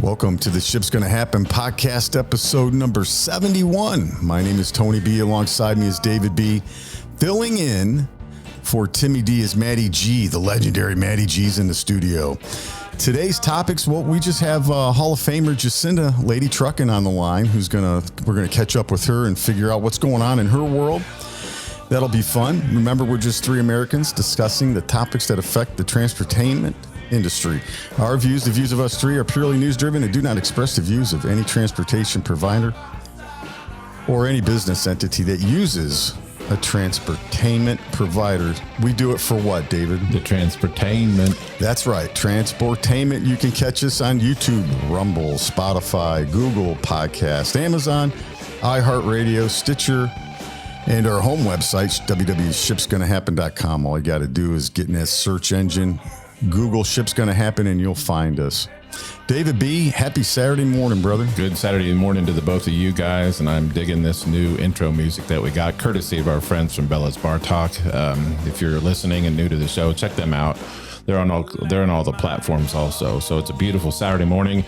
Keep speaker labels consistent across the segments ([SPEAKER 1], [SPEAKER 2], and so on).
[SPEAKER 1] Welcome to the Ship's Gonna Happen podcast episode number 71. My name is Tony B. Alongside me is David B. Filling in for Timmy D is Matty G. The legendary Matty G's in the studio. Today's topics, well, we just have Hall of Famer Jacinda, Lady Truckin, on the line, we're gonna catch up with her and figure out what's going on in her world. That'll be fun. Remember, we're just three Americans discussing the topics that affect the transportation industry. Our views, the views of us three, are purely news-driven and do not express the views of any transportation provider or any business entity that uses a transportainment provider. We do it for what, David?
[SPEAKER 2] The transportainment.
[SPEAKER 1] That's right, transportainment. You can catch us on YouTube, Rumble, Spotify, Google Podcast, Amazon, iHeartRadio, Stitcher, and our home website, www.ShipsGonnaHappen.com. All you got to do is get in that search engine, Google Ship's Gonna Happen, and you'll find us. David B., happy Saturday morning, brother.
[SPEAKER 2] Good Saturday morning to the both of you guys, and I'm digging this new intro music that we got, courtesy of our friends from Bella's Bar Talk. If you're listening and new to the show, check them out. They're on all the platforms also. So it's a beautiful Saturday morning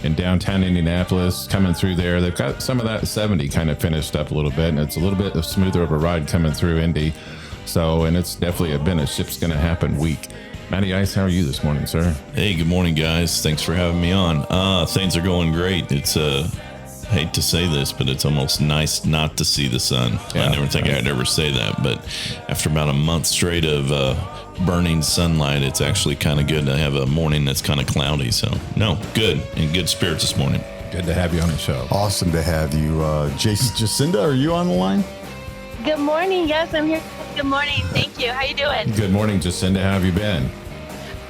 [SPEAKER 2] in downtown Indianapolis. Coming through there, they've got some of that 70 kind of finished up a little bit, and it's a little bit smoother of a ride coming through Indy. So, and it's definitely been a Ship's Gonna Happen week. Matty Ice, how are you this morning, sir?
[SPEAKER 3] Hey, good morning, guys. Thanks for having me on. Things are going great. It's hate to say this, but it's almost nice not to see the sun.
[SPEAKER 2] Yeah,
[SPEAKER 3] I never think I'd ever say that, but after about a month straight of burning sunlight, it's actually kind of good to have a morning that's kind of cloudy. So, no, good. In good spirits this morning.
[SPEAKER 2] Good to have you on the show.
[SPEAKER 1] Awesome to have you. Jacinda, are you on the line?
[SPEAKER 4] Good morning. Yes, I'm here. Good morning. Thank you. How you doing?
[SPEAKER 2] Good morning, Jacinda. How have you been?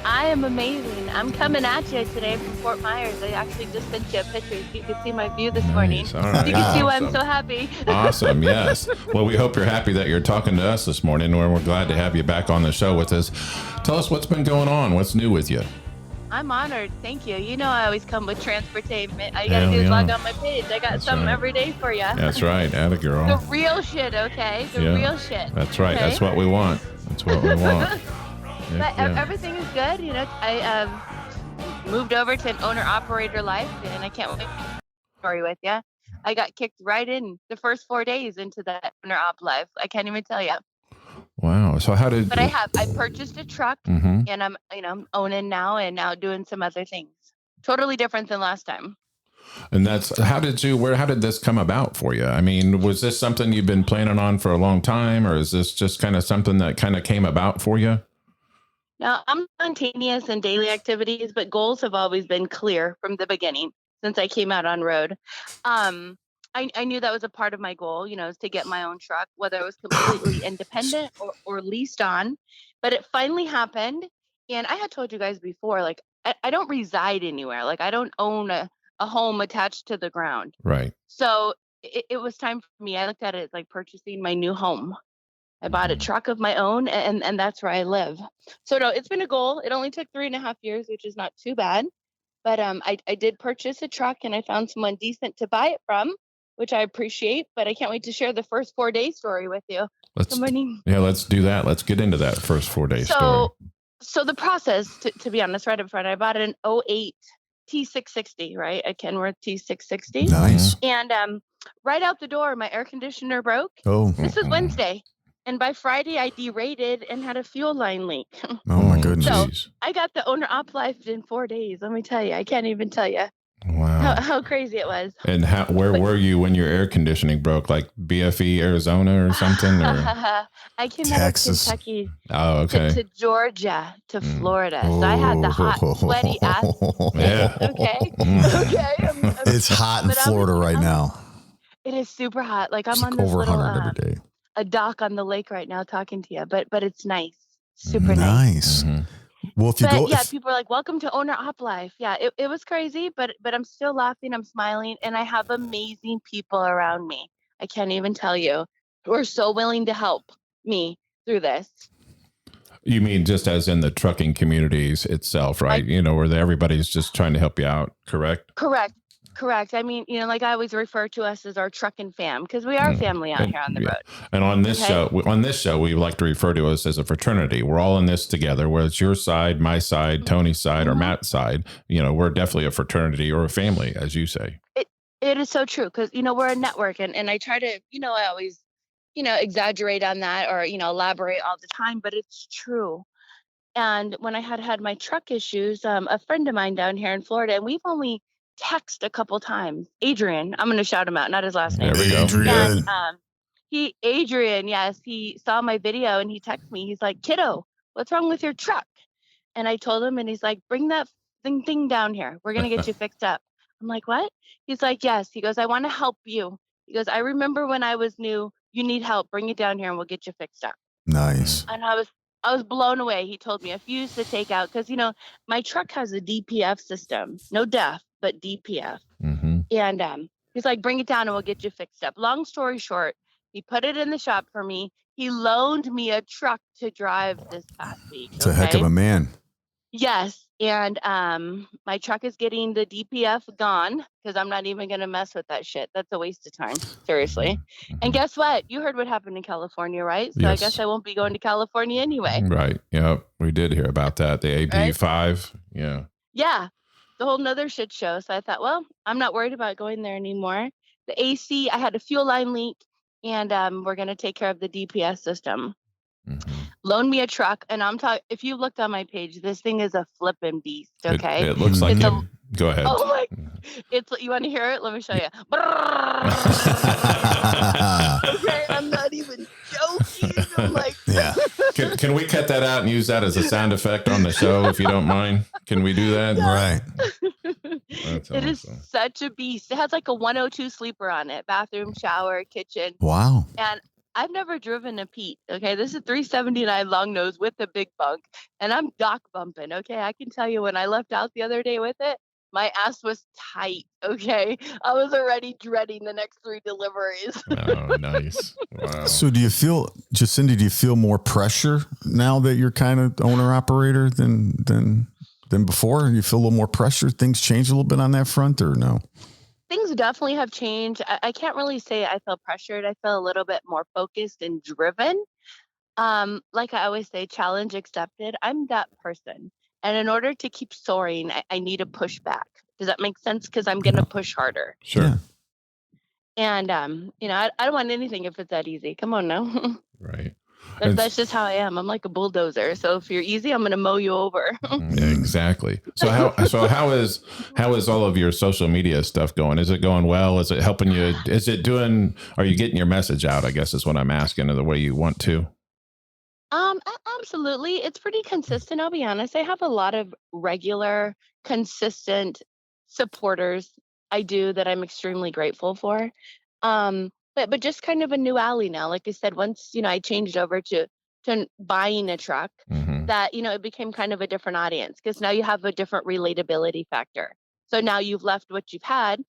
[SPEAKER 4] I am amazing. I'm coming at you today from Fort Myers. I actually just sent you a picture. You can see my view this morning.
[SPEAKER 2] All right.
[SPEAKER 4] You can see why I'm
[SPEAKER 2] Awesome.
[SPEAKER 4] so happy.
[SPEAKER 2] Awesome. Yes. Well, we hope you're happy that you're talking to us this morning, and we're glad to have you back on the show with us. Tell us what's been going on. What's new with you?
[SPEAKER 4] I'm honored. Thank you. You know I always come with transportainment. All you got to
[SPEAKER 2] Hell
[SPEAKER 4] do is
[SPEAKER 2] yeah.
[SPEAKER 4] log on my page. I got
[SPEAKER 2] That's
[SPEAKER 4] something
[SPEAKER 2] right.
[SPEAKER 4] every day for you.
[SPEAKER 2] That's right. Atta girl.
[SPEAKER 4] The real shit, okay? The
[SPEAKER 2] Yeah.
[SPEAKER 4] real shit.
[SPEAKER 2] That's right.
[SPEAKER 4] Okay?
[SPEAKER 2] That's what we want. That's what we want.
[SPEAKER 4] But
[SPEAKER 2] Yeah.
[SPEAKER 4] everything is good. You know, I moved over to an owner-operator life, and I can't wait to share the story with you. I got kicked right in the first 4 days into that owner-op life. I can't even tell you.
[SPEAKER 2] Wow. So how did?
[SPEAKER 4] But I purchased a truck,
[SPEAKER 2] Mm-hmm.
[SPEAKER 4] and I'm owning now and now doing some other things. Totally different than last time.
[SPEAKER 2] And how did this come about for you? I mean, was this something you've been planning on for a long time, or is this just kind of something that kind of came about for you?
[SPEAKER 4] Now, I'm spontaneous in daily activities, but goals have always been clear from the beginning since I came out on road. I knew that was a part of my goal, is to get my own truck, whether it was completely independent or leased on. But it finally happened. And I had told you guys before, like, I don't reside anywhere. Like, I don't own a home attached to the ground.
[SPEAKER 2] Right.
[SPEAKER 4] So it was time for me. I looked at it as like purchasing my new home. I bought a truck of my own, and that's where I live. So no, it's been a goal. It only took 3.5 years, which is not too bad. But I did purchase a truck, and I found someone decent to buy it from, which I appreciate. But I can't wait to share the first 4-day story with you. Good morning.
[SPEAKER 2] Yeah, let's do that. Let's get into that first 4-day story.
[SPEAKER 4] So the process, to be honest, right up front, I bought an 08 T660, right? A Kenworth T660.
[SPEAKER 1] Nice.
[SPEAKER 4] And right out the door, my air conditioner broke.
[SPEAKER 1] Oh,
[SPEAKER 4] This is Wednesday. And by Friday, I derated and had a fuel line leak.
[SPEAKER 1] oh my goodness.
[SPEAKER 4] So
[SPEAKER 2] Jeez.
[SPEAKER 4] I got the owner op life in 4 days. Let me tell you, I can't even tell you
[SPEAKER 2] Wow.
[SPEAKER 4] how crazy it was.
[SPEAKER 2] And where were you when your air conditioning broke? Like BFE, Arizona or something? Or?
[SPEAKER 4] I came
[SPEAKER 1] Texas.
[SPEAKER 4] out of Kentucky
[SPEAKER 2] Oh, okay.
[SPEAKER 4] to Georgia to Florida. So I had the hot, sweaty ass.
[SPEAKER 2] Yeah.
[SPEAKER 4] Okay.
[SPEAKER 2] Mm.
[SPEAKER 4] Okay.
[SPEAKER 1] It's hot in
[SPEAKER 4] But
[SPEAKER 1] Florida right now.
[SPEAKER 4] It is super hot. Like I'm
[SPEAKER 1] It's
[SPEAKER 4] on
[SPEAKER 1] like
[SPEAKER 4] this
[SPEAKER 1] over
[SPEAKER 4] little
[SPEAKER 1] 100 every day.
[SPEAKER 4] a dock on the lake right now talking to you, but it's nice. Super nice.
[SPEAKER 1] Nice.
[SPEAKER 2] Mhm.
[SPEAKER 1] Well, if you
[SPEAKER 4] But
[SPEAKER 1] go,
[SPEAKER 4] yeah, people are like, welcome to owner op life. Yeah, it was crazy, but I'm still laughing, I'm smiling, and I have amazing people around me. I can't even tell you who are so willing to help me through this.
[SPEAKER 2] You mean just as in the trucking communities itself, right? Where everybody's just trying to help you out, correct?
[SPEAKER 4] Correct. correct. I mean, like I always refer to us as our Truckin fam because we are family out here on the road.
[SPEAKER 2] And on this
[SPEAKER 4] Okay?
[SPEAKER 2] show, we like to refer to us as a fraternity. We're all in this together, whether it's your side, my side, Tony's side, or
[SPEAKER 4] Mhm.
[SPEAKER 2] Matt's side. We're definitely a fraternity or a family, as you say.
[SPEAKER 4] It is so true because we're a network, and I try to I always exaggerate on that or elaborate all the time, but it's true. And when I had my truck issues, a friend of mine down here in Florida, and we've only texted a couple times. Adrian, I'm going to shout him out, not his last
[SPEAKER 2] There
[SPEAKER 4] name.
[SPEAKER 2] we go.
[SPEAKER 4] And
[SPEAKER 1] Adrian.
[SPEAKER 4] Adrian, yes, he saw my video and he texted me. He's like, "Kiddo, what's wrong with your truck?" And I told him, and he's like, "Bring that thing down here. We're gonna get you fixed up." I'm like, "What?" He's like, "Yes." He goes, "I want to help you." He goes, "I remember when I was new. You need help. Bring it down here, and we'll get you fixed up."
[SPEAKER 1] Nice.
[SPEAKER 4] And I was blown away. He told me a fuse to take out because my truck has a DPF system, no DEF, but DPF.
[SPEAKER 2] Mm-hmm.
[SPEAKER 4] And he's like, "Bring it down and we'll get you fixed up." Long story short, he put it in the shop for me. He loaned me a truck to drive this past week.
[SPEAKER 1] It's a heck of a man.
[SPEAKER 4] Yes. And my truck is getting the DPF gone because I'm not even going to mess with that shit. That's a waste of time. Seriously.
[SPEAKER 2] Mm-hmm.
[SPEAKER 4] And guess what? You heard what happened in California, right? So I
[SPEAKER 2] Yes.
[SPEAKER 4] guess I won't be going to California anyway.
[SPEAKER 2] Right. Yeah, we did hear about that. The AB5. Yeah.
[SPEAKER 4] Yeah. The whole nother shit show. So I thought, well, I'm not worried about going there anymore. The AC, I had a fuel line leak, and we're going to take care of the DPS system.
[SPEAKER 2] Mm-hmm.
[SPEAKER 4] Loan me a truck, and I'm talking. If you looked on my page, this thing is a flipping beast. Okay,
[SPEAKER 2] It looks like
[SPEAKER 4] it's
[SPEAKER 2] it. Go ahead.
[SPEAKER 4] Oh my! It's you want to hear it? Let me show you. Okay, I'm not even joking. I'm like,
[SPEAKER 1] Yeah.
[SPEAKER 2] Can we cut that out and use that as a sound effect on the show if you don't mind? Can we do that?
[SPEAKER 1] Right.
[SPEAKER 2] That's
[SPEAKER 4] it is
[SPEAKER 2] awesome.
[SPEAKER 4] such a beast. It has like a 102 sleeper on it, bathroom, shower, kitchen,
[SPEAKER 1] Wow.
[SPEAKER 4] and I've never driven a Pete. Okay, this is 379 long nose with a big bunk, and I'm dock bumping. Okay, I can tell you when I left out the other day with it, my ass was tight. Okay, I was already dreading the next 3 deliveries.
[SPEAKER 2] Oh, nice. Wow.
[SPEAKER 1] So do you feel, Jacinda, do you feel more pressure now that you're kind of owner operator than before? You feel a little more pressure? Things change a little bit on that front, or no?
[SPEAKER 4] Things definitely have changed. I can't really say I feel pressured. I feel a little bit more focused and driven. Like I always say, challenge accepted. I'm that person. And in order to keep soaring, I need to push back. Does that make sense? Because I'm going to push harder.
[SPEAKER 2] Sure.
[SPEAKER 1] Yeah.
[SPEAKER 4] And, I don't want anything if it's that easy. Come on now.
[SPEAKER 2] Right.
[SPEAKER 4] That's just how I am. I'm like a bulldozer. So if you're easy, I'm going to mow you over.
[SPEAKER 2] Yeah, exactly. So how is all of your social media stuff going? Is it going well? Is it helping you? Are you getting your message out? I guess is what I'm asking, the way you want to.
[SPEAKER 4] Absolutely. It's pretty consistent. I'll be honest. I have a lot of regular, consistent supporters I do that I'm extremely grateful for. But just kind of a new alley now. Like I said, once, I changed over to buying a truck,
[SPEAKER 2] Mm-hmm.
[SPEAKER 4] that, it became kind of a different audience because now you have a different relatability factor. So now you've left what you've had,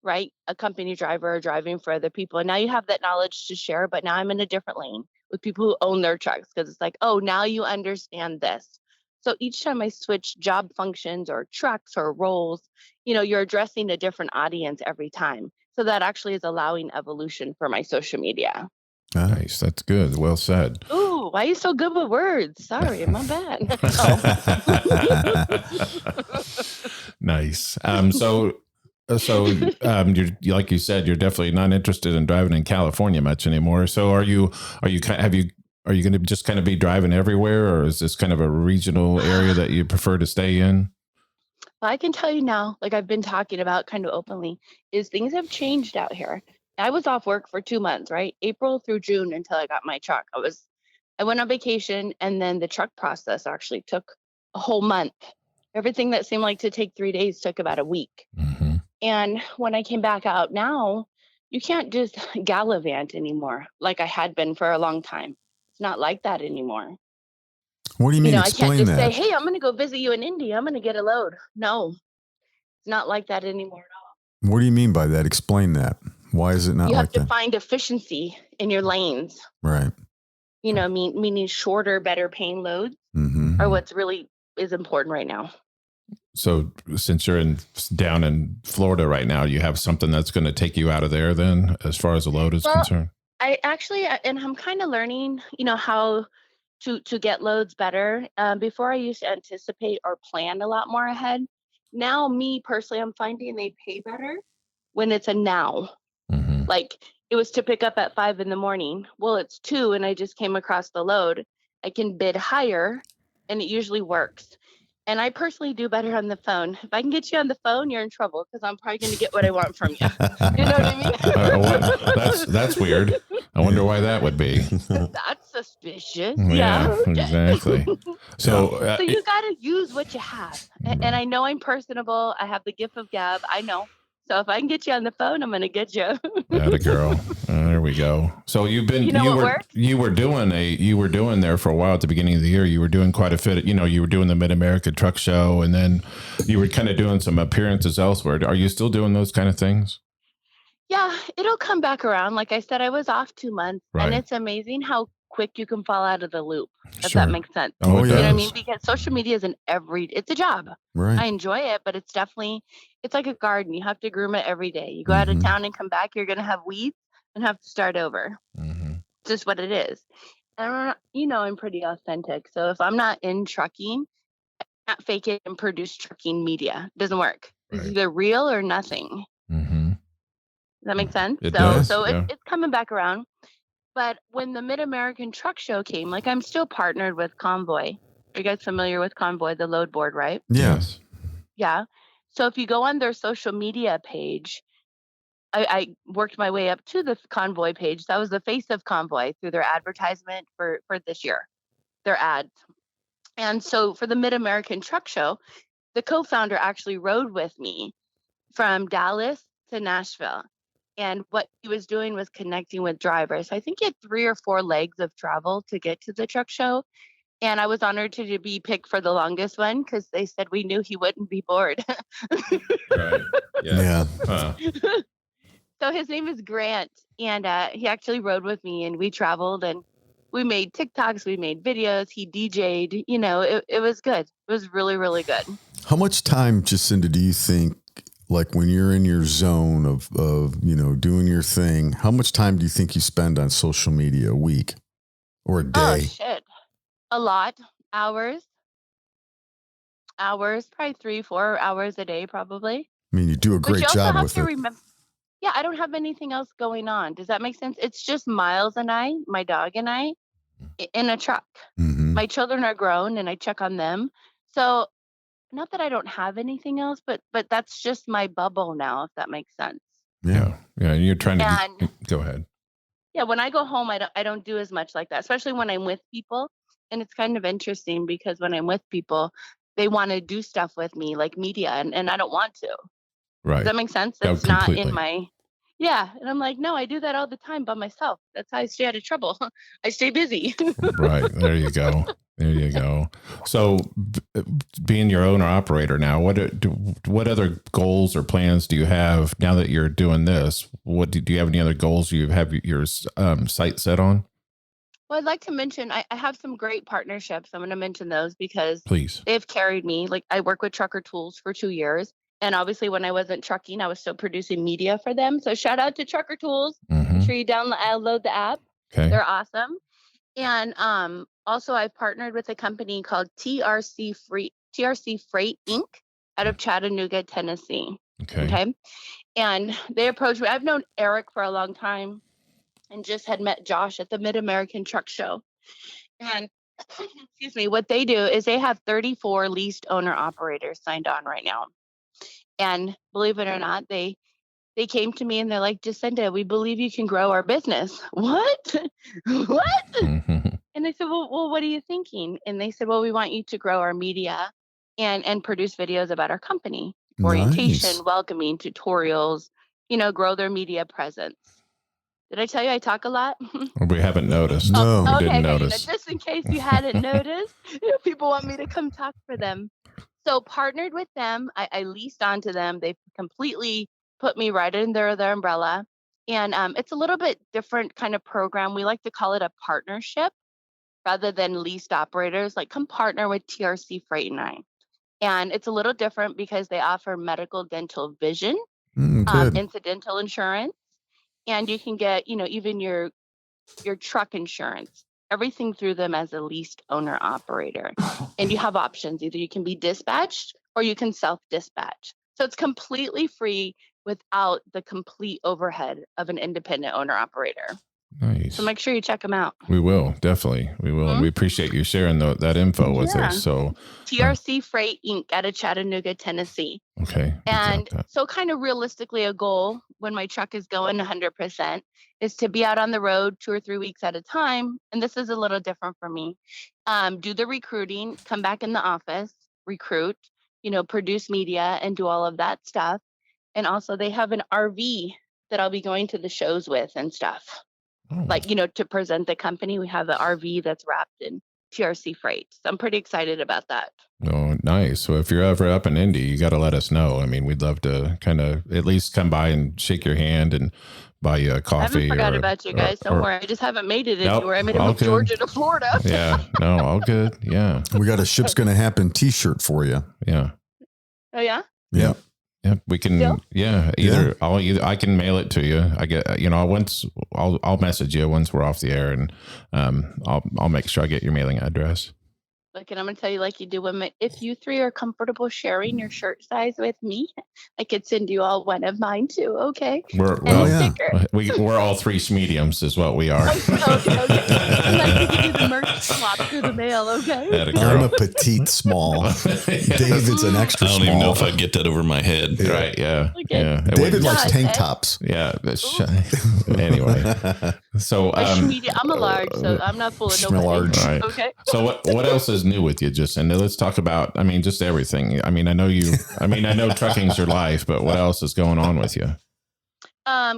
[SPEAKER 4] right? A company driver or driving for other people. And now you have that knowledge to share, but now I'm in a different lane with people who own their trucks because it's like, oh, now you understand this. So each time I switch job functions or trucks or roles, you're addressing a different audience every time. So that actually is allowing evolution for my social media.
[SPEAKER 2] Nice. That's good. Well said.
[SPEAKER 4] Ooh, why are you so good with words? Sorry, my bad.
[SPEAKER 2] Nice. You're, like you said, you're definitely not interested in driving in California much anymore. So are you going to just kind of be driving everywhere, or is this kind of a regional area that you prefer to stay in?
[SPEAKER 4] I can tell you now, like I've been talking about kind of openly, is things have changed out here. I was off work for 2 months, right? April through June until I got my truck. I went on vacation, and then the truck process actually took a whole month. Everything that seemed like to take 3 days took about a week.
[SPEAKER 2] Mm-hmm.
[SPEAKER 4] And when I came back out now, you can't just gallivant anymore like I had been for a long time. It's not like that anymore.
[SPEAKER 1] What do you mean?
[SPEAKER 4] I can't
[SPEAKER 1] Explain
[SPEAKER 4] just say,
[SPEAKER 1] that.
[SPEAKER 4] hey, I'm going to go visit you in India. I'm going to get a load. No, it's not like that anymore at all.
[SPEAKER 1] What do you mean by that? Explain that. Why is it not
[SPEAKER 4] You
[SPEAKER 1] like
[SPEAKER 4] have to
[SPEAKER 1] that?
[SPEAKER 4] find efficiency in your lanes.
[SPEAKER 1] Right.
[SPEAKER 4] Meaning shorter, better paying loads
[SPEAKER 1] Mm-hmm.
[SPEAKER 4] are what's really is important right now.
[SPEAKER 2] So since you're down in Florida right now, you have something that's going to take you out of there then, as far as the load is concerned?
[SPEAKER 4] I actually, and I'm kind of learning, how to get loads better. Before I used to anticipate or plan a lot more ahead. Now, me personally, I'm finding they pay better when it's a now.
[SPEAKER 2] Mm-hmm.
[SPEAKER 4] Like it was to pick up at 5 in the morning. Well, it's 2 and I just came across the load. I can bid higher and it usually works. And I personally do better on the phone. If I can get you on the phone, you're in trouble because I'm probably going to get what I want from you. You know what I mean?
[SPEAKER 2] That's weird. I wonder why that would be.
[SPEAKER 4] That's suspicious.
[SPEAKER 2] Yeah,
[SPEAKER 4] Yeah.
[SPEAKER 2] exactly. So
[SPEAKER 4] You got to use what you have. And I know I'm personable. I have the gift of gab. I know. So if I can get you on the phone, I'm going to get you.
[SPEAKER 2] Atta girl. There we go. So you've been, you were doing there for a while at the beginning of the year. You were doing quite a bit. You were doing the Mid-America Truck Show, and then you were kind of doing some appearances elsewhere. Are you still doing those kind of things?
[SPEAKER 4] Yeah, it'll come back around. Like I said, I was off 2 months,
[SPEAKER 2] Right.
[SPEAKER 4] and it's amazing how quick you can fall out of the loop, if
[SPEAKER 2] Sure.
[SPEAKER 4] that makes sense.
[SPEAKER 2] Oh,
[SPEAKER 4] You know what I
[SPEAKER 2] does.
[SPEAKER 4] mean? Because social media is it's a job.
[SPEAKER 1] Right.
[SPEAKER 4] I enjoy it, but it's like a garden. You have to groom it every day. You go out of town and come back, you're going to have weeds and have to start over.
[SPEAKER 2] Mm-hmm.
[SPEAKER 4] It's just what it is. And I'm pretty authentic. So if I'm not in trucking, I can't fake it and produce trucking media. It doesn't work. It's
[SPEAKER 2] Right.
[SPEAKER 4] either real or nothing.
[SPEAKER 2] Mm-hmm.
[SPEAKER 4] Does that make sense?
[SPEAKER 2] It does,
[SPEAKER 4] So
[SPEAKER 2] yeah.
[SPEAKER 4] it's coming back around. But when the Mid-American Truck Show came, like I'm still partnered with Convoy. Are you guys familiar with Convoy, the load board, right?
[SPEAKER 2] Yes.
[SPEAKER 4] Yeah. So if you go on their social media page, I worked my way up to the Convoy page. That was the face of Convoy through their advertisement for this year, their ads. And so for the Mid-American Truck Show, the co-founder actually rode with me from Dallas to Nashville. And what he was doing was connecting with drivers. I think he had 3 or 4 legs of travel to get to the truck show. And I was honored to be picked for the longest one because they said we knew he wouldn't be bored.
[SPEAKER 2] Right.
[SPEAKER 1] Yeah.
[SPEAKER 2] Huh.
[SPEAKER 4] So his name is Grant. And he actually rode with me and we traveled and we made TikToks, we made videos, he DJ'd, it was good. It was really, really good.
[SPEAKER 1] How much time, Jacinda, do you think, like when you're in your zone of doing your thing, how much time do you think you spend on social media a week or a day?
[SPEAKER 4] Oh, shit. A lot. Hours, probably 3-4 hours a day, probably.
[SPEAKER 1] I mean, you do a
[SPEAKER 4] But
[SPEAKER 1] great
[SPEAKER 4] you also
[SPEAKER 1] job
[SPEAKER 4] have
[SPEAKER 1] with
[SPEAKER 4] to
[SPEAKER 1] it.
[SPEAKER 4] remember, yeah, I don't have anything else going on. Does that make sense? It's just Miles and I, my dog and I, in a truck.
[SPEAKER 1] Mm-hmm.
[SPEAKER 4] My children are grown and I check on them. So not that I don't have anything else, but that's just my bubble now, if that makes sense.
[SPEAKER 1] Yeah.
[SPEAKER 2] Yeah. You're trying to
[SPEAKER 4] And
[SPEAKER 2] go ahead.
[SPEAKER 4] yeah, when I go home, I don't do as much like that, especially when I'm with people. And it's kind of interesting because when I'm with people, they want to do stuff with me like media and I don't want to.
[SPEAKER 2] Right.
[SPEAKER 4] Does that make sense?
[SPEAKER 2] Yeah,
[SPEAKER 4] That's not
[SPEAKER 2] completely.
[SPEAKER 4] in my, yeah. And I'm like, no, I do that all the time by myself. That's how I stay out of trouble. I stay busy.
[SPEAKER 2] Right. There you go. There you go. So being your owner operator now, what other goals or plans do you have now that you're doing this? What do you have any other goals you have your sight set on?
[SPEAKER 4] Well, I'd like to mention, I have some great partnerships. I'm going to mention those because
[SPEAKER 2] Please.
[SPEAKER 4] they've carried me. Like I work with Trucker Tools for 2 years. And obviously when I wasn't trucking, I was still producing media for them. So shout out to Trucker Tools.
[SPEAKER 2] Mm-hmm.
[SPEAKER 4] Make sure you download the app.
[SPEAKER 2] Okay.
[SPEAKER 4] They're awesome. And also I've partnered with a company called TRC Freight Inc. out of Chattanooga, Tennessee.
[SPEAKER 2] Okay.
[SPEAKER 4] And they approached me. I've known Eric for a long time and just had met Josh at the Mid-American Truck Show. And excuse me, what they do is they have 34 leased owner operators signed on right now. And believe it or not, they came to me and they're like, Jacinda, we believe you can grow our business. What? What?
[SPEAKER 2] Mm-hmm.
[SPEAKER 4] And I said, well, what are you thinking? And they said, well, we want you to grow our media and produce videos about our company, orientation,
[SPEAKER 1] Nice.
[SPEAKER 4] welcoming, tutorials, grow their media presence. Did I tell you I talk a lot?
[SPEAKER 2] We haven't noticed.
[SPEAKER 1] No.
[SPEAKER 2] We didn't
[SPEAKER 4] Okay,
[SPEAKER 2] notice.
[SPEAKER 4] just in case you hadn't noticed, people want me to come talk for them. So partnered with them, I leased onto them. They completely put me right under their umbrella. And it's a little bit different kind of program. We like to call it a partnership rather than leased operators. Like come partner with TRC Freight and I. And it's a little different because they offer medical, dental, vision,
[SPEAKER 1] Good.
[SPEAKER 4] incidental insurance, and you can get, even your truck insurance, everything through them as a leased owner operator. And you have options. Either you can be dispatched or you can self-dispatch. So it's completely free without the complete overhead of an independent owner operator.
[SPEAKER 2] Nice.
[SPEAKER 4] So make sure you check them out.
[SPEAKER 2] We will, definitely. We will. And we appreciate you sharing that info with us. So
[SPEAKER 4] TRC Freight Inc. out of Chattanooga, Tennessee.
[SPEAKER 2] Okay.
[SPEAKER 4] And so kind of realistically, a goal when my truck is going 100% is to be out on the road 2 or 3 weeks at a time. And this is a little different for me. Do the recruiting, come back in the office, recruit, produce media and do all of that stuff. And also they have an RV that I'll be going to the shows with and stuff. Like, to present the company, we have an RV that's wrapped in TRC freight. So I'm pretty excited about that.
[SPEAKER 2] Oh, nice. So if you're ever up in Indy, you got to let us know. I mean, we'd love to kind of at least come by and shake your hand and buy you a coffee.
[SPEAKER 4] I haven't forgot about you guys. Don't worry. I just haven't made it anywhere. I made it from
[SPEAKER 2] good.
[SPEAKER 4] Georgia to Florida.
[SPEAKER 2] Yeah. No, all good. Yeah.
[SPEAKER 1] We got a Ship's Gonna Happen t-shirt for you.
[SPEAKER 2] Yeah.
[SPEAKER 4] Oh, yeah?
[SPEAKER 1] Yeah.
[SPEAKER 2] Yeah, we can.
[SPEAKER 4] Still?
[SPEAKER 2] Yeah, I can mail it to you. I get, I'll message you once we're off the air, and I'll make sure I get your mailing address.
[SPEAKER 4] Look, and I'm going to tell you like you do women, if you three are comfortable sharing your shirt size with me, I could send you all one of mine too, okay?
[SPEAKER 2] We're all 3 mediums is what we are.
[SPEAKER 4] Okay. And I can give you the merch swap through the mail, okay?
[SPEAKER 1] I'm a petite small. David's an extra small.
[SPEAKER 3] I don't even know if I'd get that over my head.
[SPEAKER 2] Yeah. Right, yeah.
[SPEAKER 4] Okay.
[SPEAKER 2] Yeah.
[SPEAKER 1] David likes tank tops.
[SPEAKER 2] Yeah. Anyway. So
[SPEAKER 4] I'm a large, so I'm not fooling nobody.
[SPEAKER 1] Large.
[SPEAKER 2] Right.
[SPEAKER 4] Okay.
[SPEAKER 2] So what else is new with you, Jacinda? Let's talk about, just everything. I know trucking's your life, but what else is going on with you?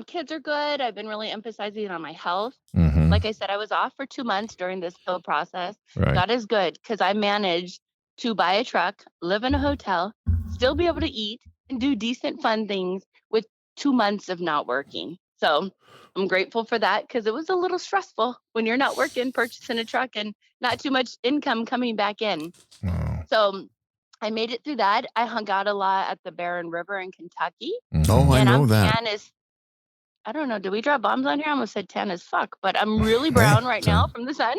[SPEAKER 4] Kids are good. I've been really emphasizing on my health.
[SPEAKER 2] Mm-hmm.
[SPEAKER 4] Like I said, I was off for 2 months during this pill process.
[SPEAKER 2] Right.
[SPEAKER 4] That is good because I managed to buy a truck, live in a hotel, still be able to eat and do decent fun things with 2 months of not working. So I'm grateful for that because it was a little stressful when you're not working, purchasing a truck and not too much income coming back in.
[SPEAKER 2] Oh.
[SPEAKER 4] So I made it through that. I hung out a lot at the Barren River in Kentucky.
[SPEAKER 2] Mm-hmm.
[SPEAKER 1] Oh, I
[SPEAKER 4] And
[SPEAKER 1] know
[SPEAKER 4] I'm
[SPEAKER 1] that.
[SPEAKER 4] tan as, I don't know, did we drop bombs on here? I almost said tan as fuck, but I'm really brown right now from the sun.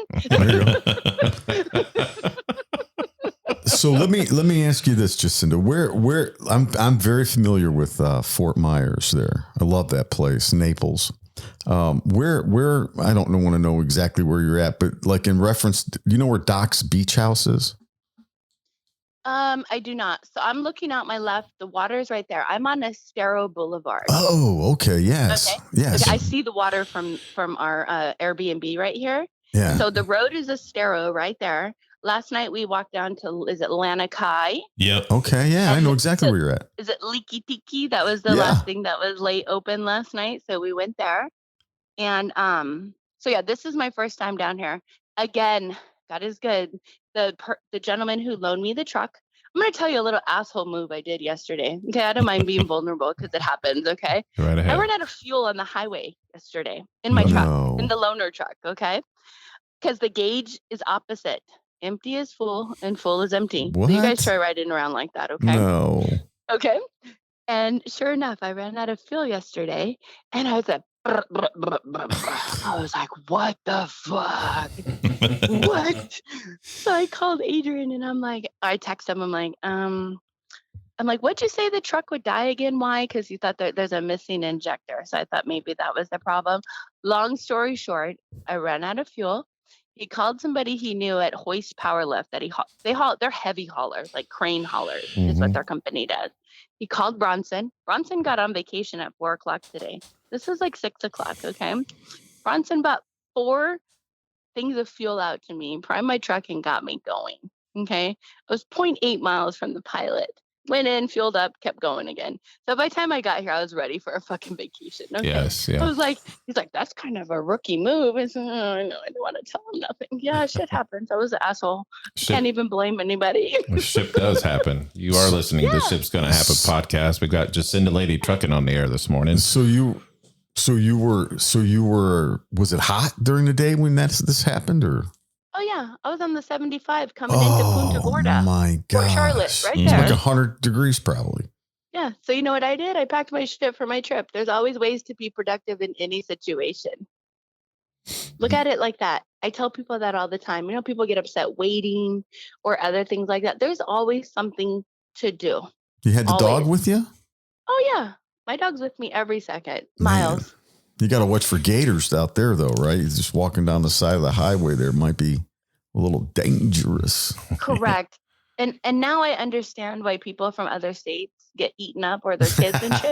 [SPEAKER 1] So let me ask you this, Jacinda. Where I'm very familiar with Fort Myers there. I love that place, Naples. Where I don't want to know exactly where you're at, but like in reference, do you know where Doc's Beach House is?
[SPEAKER 4] I do not. So I'm looking out my left. The water is right there. I'm on Estero Boulevard.
[SPEAKER 1] Oh, okay. Yes.
[SPEAKER 4] Okay.
[SPEAKER 1] Yes.
[SPEAKER 4] Okay, I see the water from our Airbnb right here.
[SPEAKER 1] Yeah.
[SPEAKER 4] So the road is Estero right there. Last night we walked down to, is it Lanakai?
[SPEAKER 3] Yep.
[SPEAKER 1] Okay. Yeah. I know exactly where you're at.
[SPEAKER 4] Is it Leaky Tiki? That was the last thing that was late open last night. So we went there. And so yeah, this is my first time down here. Again, God is good. The gentleman who loaned me the truck, I'm going to tell you a little asshole move I did yesterday. Okay, I don't mind being vulnerable because it happens, okay?
[SPEAKER 2] Right ahead.
[SPEAKER 4] I ran out of fuel on the highway yesterday in my truck, in the loaner truck, okay? Because the gauge is opposite. Empty is full and full is empty.
[SPEAKER 1] What?
[SPEAKER 4] So you guys try riding around like that, okay?
[SPEAKER 1] No.
[SPEAKER 4] Okay. And sure enough, I ran out of fuel yesterday and I was like, I was like, what the fuck? What? So I called Adrian and I text him, I'm like, what'd you say the truck would die again? Why? Because you thought that there's a missing injector. So I thought maybe that was the problem. Long story short, I ran out of fuel. He called somebody he knew at Hoist Power Lift that they're heavy haulers, like crane haulers is what their company does. He called Bronson. Bronson got on vacation at 4:00 today. This was like 6:00. Okay. Bronson bought 4 things of fuel out to me, primed my truck and got me going. Okay. I was 0.8 miles from the pilot. Went in, fueled up, kept going again. So by the time I got here, I was ready for a fucking vacation. Okay?
[SPEAKER 2] Yes, yeah.
[SPEAKER 4] I was like, he's like, that's kind of a rookie move. I said, oh, I know, I don't want to tell him nothing. Yeah, shit happens. I was an asshole. Can't even blame anybody.
[SPEAKER 2] Shit does happen. You are listening to the Ship's Gonna Happen podcast. We got Jacinda Lady Truckin on the air this morning.
[SPEAKER 1] So you were, was it hot during the day when this happened or?
[SPEAKER 4] Oh yeah, I was on the 75 coming into Punta Gorda,
[SPEAKER 1] my
[SPEAKER 4] Port Charlotte,
[SPEAKER 1] gosh.
[SPEAKER 4] right
[SPEAKER 3] Mhm.
[SPEAKER 1] It's
[SPEAKER 4] there.
[SPEAKER 1] like 100 degrees probably.
[SPEAKER 4] Yeah. So you know what I did? I packed my shit for my trip. There's always ways to be productive in any situation. Look at it like that. I tell people that all the time. You know, people get upset waiting or other things like that. There's always something to do.
[SPEAKER 1] You had the dog
[SPEAKER 4] Always.
[SPEAKER 1] with you?
[SPEAKER 4] Oh yeah. My dog's with me every second.
[SPEAKER 1] Man.
[SPEAKER 4] Miles.
[SPEAKER 1] You got to watch for gators out there, though, right? You're just walking down the side of the highway there might be a little dangerous.
[SPEAKER 4] Correct. And now I understand why people from other states get eaten up or their kids and shit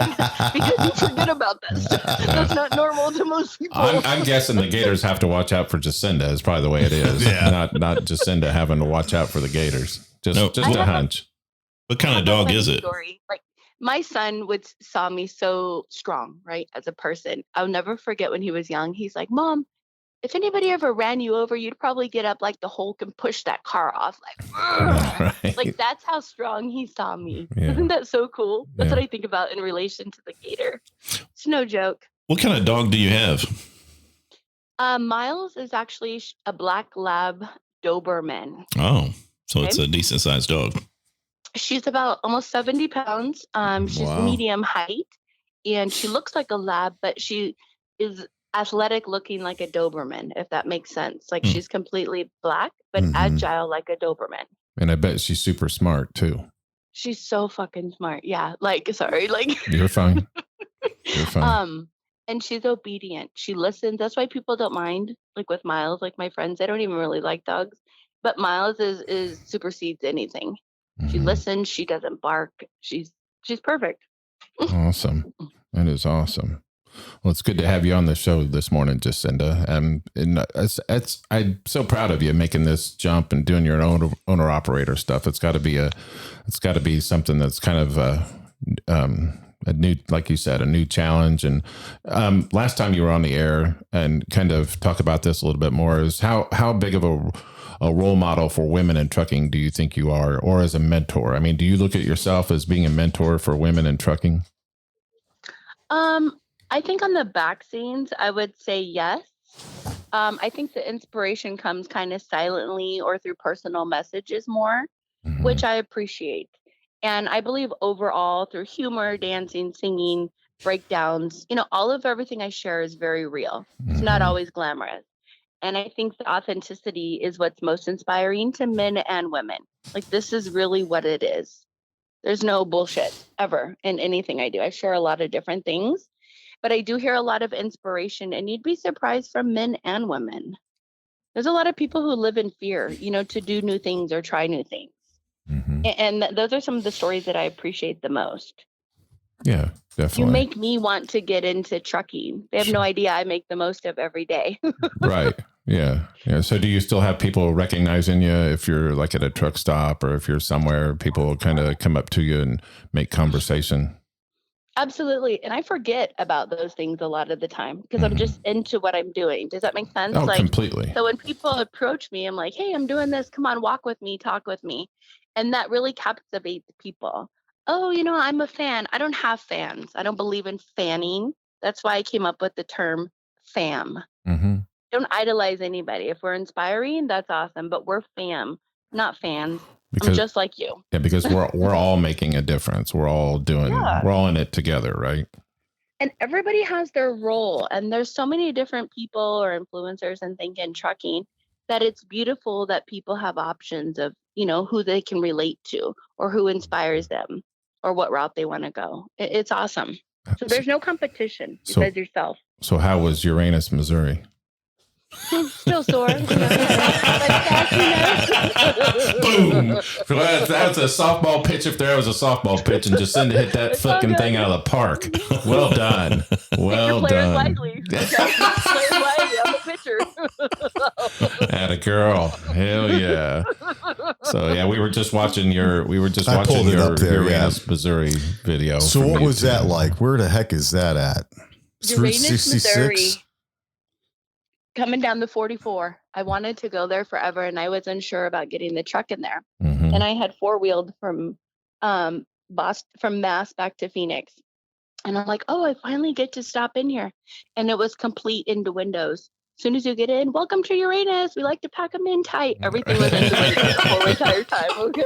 [SPEAKER 4] because you forget about that stuff. That's not normal to most people.
[SPEAKER 2] I'm guessing the gators have to watch out for Jacinda. Is probably the way it is.
[SPEAKER 1] Yeah.
[SPEAKER 2] Not Jacinda having to watch out for the gators. Just
[SPEAKER 3] No.
[SPEAKER 2] a hunch.
[SPEAKER 3] What kind of dog is it?
[SPEAKER 4] Story. Like my son saw me so strong, right, as a person. I'll never forget when he was young. He's like, Mom, if anybody ever ran you over, you'd probably get up like the Hulk and push that car off. Like,
[SPEAKER 2] Right.
[SPEAKER 4] like that's how strong he saw me.
[SPEAKER 2] Yeah.
[SPEAKER 4] Isn't that so cool? That's
[SPEAKER 2] Yeah.
[SPEAKER 4] what I think about in relation to the gator. It's no joke.
[SPEAKER 3] What kind of dog do you have?
[SPEAKER 4] Miles is actually a black lab Doberman.
[SPEAKER 3] Oh, so it's a decent sized dog.
[SPEAKER 4] She's about almost 70 pounds. She's
[SPEAKER 1] Wow.
[SPEAKER 4] medium height, and she looks like a lab, but she is athletic looking like a Doberman, if that makes sense. Like she's completely black, but
[SPEAKER 1] Mhm.
[SPEAKER 4] agile like a Doberman.
[SPEAKER 2] And I bet she's super smart too.
[SPEAKER 4] She's so fucking smart. Yeah. Like, sorry. Like,
[SPEAKER 2] You're fine. You're fine.
[SPEAKER 4] and she's obedient. She listens. That's why people don't mind, like with Miles, like my friends, they don't even really like dogs. But Miles is supersedes anything. She
[SPEAKER 2] Mhm.
[SPEAKER 4] listens. She doesn't bark. She's perfect.
[SPEAKER 2] Awesome. That is awesome. Well, it's good to have you on the show this morning, Jacinda. And I'm so proud of you making this jump and doing your own owner operator stuff. It's got to be something that's kind of a new, like you said, a new challenge. And last time you were on the air and kind of talk about this a little bit more is how big of a role model for women in trucking do you think you are, or as a mentor? I mean, do you look at yourself as being a mentor for women in trucking?
[SPEAKER 4] I think on the back scenes, I would say yes. I think the inspiration comes kind of silently or through personal messages more,
[SPEAKER 2] Mhm.
[SPEAKER 4] which I appreciate. And I believe overall through humor, dancing, singing, breakdowns, all of everything I share is very real. It's not
[SPEAKER 2] Mhm.
[SPEAKER 4] always glamorous. And I think the authenticity is what's most inspiring to men and women. Like, this is really what it is. There's no bullshit ever in anything I do. I share a lot of different things, but I do hear a lot of inspiration, and you'd be surprised from men and women. There's a lot of people who live in fear, to do new things or try new things.
[SPEAKER 2] Mhm.
[SPEAKER 4] And those are some of the stories that I appreciate the most.
[SPEAKER 2] Yeah, definitely.
[SPEAKER 4] You make me want to get into trucking. They have no idea I make the most of every day.
[SPEAKER 2] Right. Yeah. Yeah. So do you still have people recognizing you if you're like at a truck stop or if you're somewhere, people kind of come up to you and make conversation?
[SPEAKER 4] Absolutely. And I forget about those things a lot of the time because I'm just into what I'm doing. Does that make sense?
[SPEAKER 2] Oh, completely.
[SPEAKER 4] So when people approach me, I'm like, hey, I'm doing this. Come on, walk with me, talk with me. And that really captivates people. Oh, I'm a fan. I don't have fans. I don't believe in fanning. That's why I came up with the term fam.
[SPEAKER 2] Mm-hmm.
[SPEAKER 4] Don't idolize anybody. If we're inspiring, that's awesome. But we're fam, not fans. I'm just like you.
[SPEAKER 2] Yeah, because we're all making a difference. We're all we're all in it together, right?
[SPEAKER 4] And everybody has their role. And there's so many different people or influencers and things in trucking that it's beautiful that people have options of, who they can relate to or who inspires them or what route they want to go. It's awesome. So there's no competition besides yourself.
[SPEAKER 2] So how was Uranus, Missouri?
[SPEAKER 4] Still sore.
[SPEAKER 2] Boom! That's a softball pitch. If there was a softball pitch, and Jacinda hit that fucking thing out of the park. Well done. Well done.
[SPEAKER 4] Lightly. Players lightly. I'm a pitcher.
[SPEAKER 2] Atta girl. Hell yeah. So yeah, we were just watching your Uranus, Missouri video.
[SPEAKER 1] So what was that like? Where the heck is that at?
[SPEAKER 4] Uranus, Missouri. Coming down the 44. I wanted to go there forever, and I was unsure about getting the truck in there.
[SPEAKER 2] Mm-hmm.
[SPEAKER 4] And I had four-wheeled from Mass back to Phoenix. And I'm like, oh, I finally get to stop in here. And it was complete into windows. soon as you get in, welcome to Uranus. We like to pack them in tight. Everything was in the window the whole entire time. Okay.